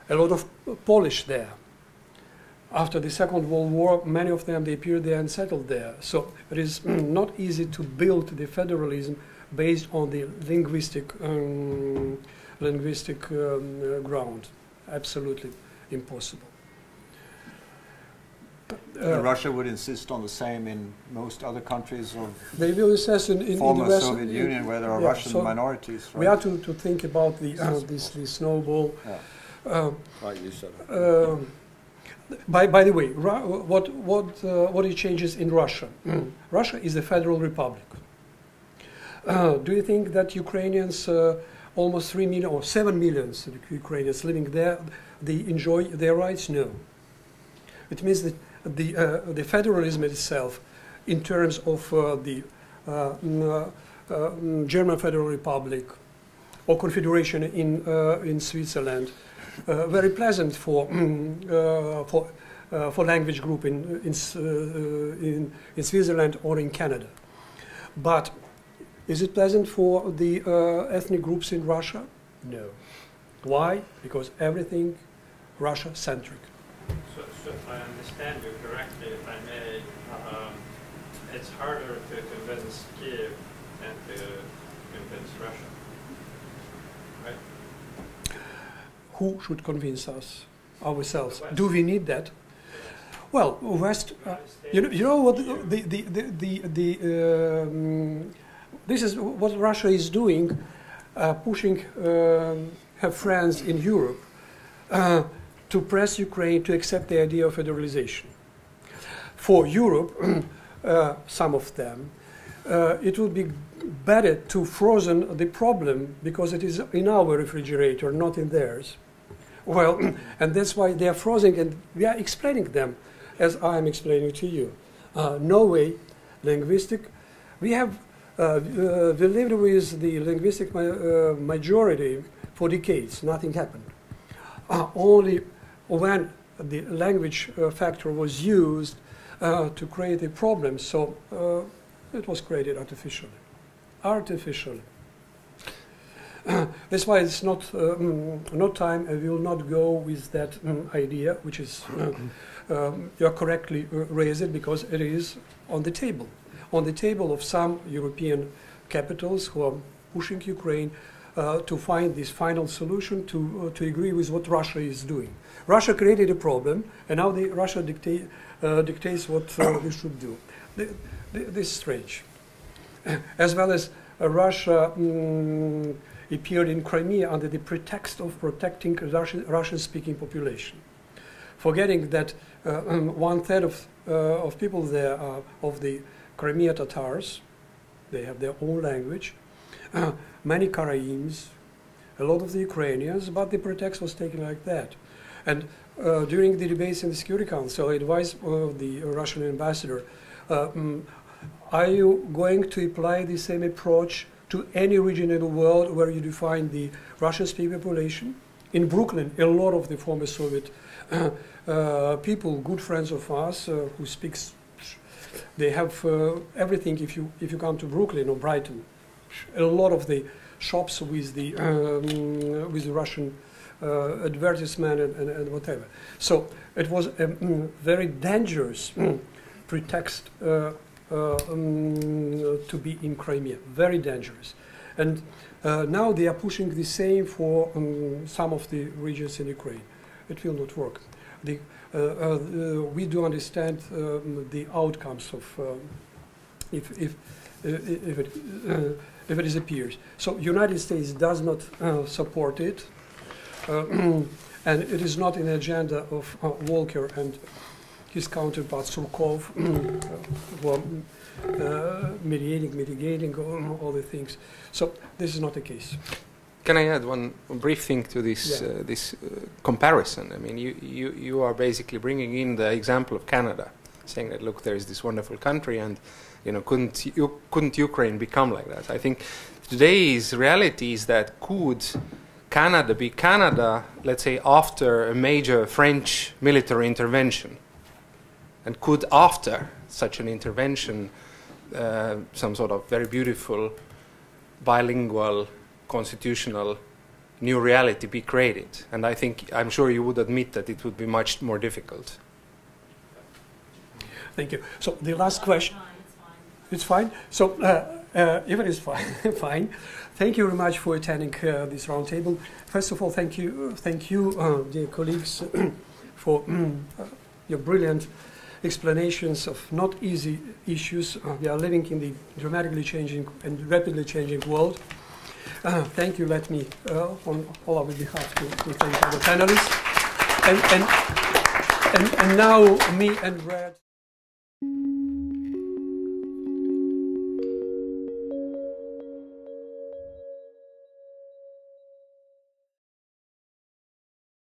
S2: a lot of Polish there. After the Second World War, many of them, they appeared there and settled there. So it is not easy to build the federalism based on the linguistic ground. Absolutely impossible.
S5: Russia would insist on the same in most other countries of
S2: they will insist in
S5: former
S2: the West,
S5: Soviet Union where there are Russian minorities. Right?
S2: We have to think about the this snowball.
S5: Yeah. Right, you said it.
S2: By the way, what it changes in Russia? Russia is a federal republic. Do you think that Ukrainians, almost 3 million or 7 million Ukrainians living there, they enjoy their rights? No. It means that the federalism itself, in terms of the German Federal Republic or Confederation in Switzerland, very pleasant for language group in Switzerland or in Canada. But is it pleasant for the ethnic groups in Russia? No. Why? Because everything Russia-centric.
S9: So if I understand you correctly, if I may, it's harder to convince Kiev than to convince Russia, right?
S2: Who should convince us? Ourselves. Do we need that? Well, West. You know what this is what Russia is doing, pushing her friends in Europe to press Ukraine to accept the idea of federalization. For Europe, some of them, it would be better to frozen the problem because it is in our refrigerator, not in theirs. Well, and that's why they are frozen, and we are explaining them as I am explaining to you. Norway, linguistic, we have we lived with the linguistic majority for decades. Nothing happened. Only when the language factor was used to create a problem, so it was created artificially. Artificially. That's why it's not time. I will not go with that idea, which is you are correctly raised it because it is on the table of some European capitals who are pushing Ukraine to find this final solution to agree with what Russia is doing. Russia created a problem, and now Russia dictates what we should do. This is strange. As well as Russia appeared in Crimea under the pretext of protecting Russian-speaking population, forgetting that 1/3 of people there are of the Crimea Tatars. They have their own language. Many Karaims, a lot of the Ukrainians, but the pretext was taken like that. And during the debates in the Security Council, I advised the Russian ambassador, are you going to apply the same approach to any region in the world where you define the Russian-speaking population? In Brooklyn, a lot of the former Soviet people, good friends of us, who speaks, they have everything. If you come to Brooklyn or Brighton, a lot of the shops with the Russian advertisement and whatever. So it was a very dangerous pretext to be in Crimea, very dangerous. And now they are pushing the same for some of the regions in Ukraine. It will not work. We do understand the outcomes of if it disappears. So United States does not support it, and it is not in the agenda of Volker and his counterpart Surkov, mitigating all the things. So this is not the case.
S6: Can I add one brief thing to this this comparison? I mean, you are basically bringing in the example of Canada, saying that look, there is this wonderful country, and couldn't Ukraine become like that? I think today's reality is that could Canada be Canada, let's say, after a major French military intervention? And could, after such an intervention, some sort of very beautiful, bilingual, constitutional new reality be created? And I'm sure you would admit that it would be much more difficult.
S2: Thank you. So the last question. It's fine. So if it is fine, fine. Thank you very much for attending this roundtable. First of all, thank you, dear colleagues, for your brilliant explanations of not easy issues. We are living in the dramatically changing and rapidly changing world. Thank you. Let me, on all our behalf, to thank our panelists. And now, me and Brad.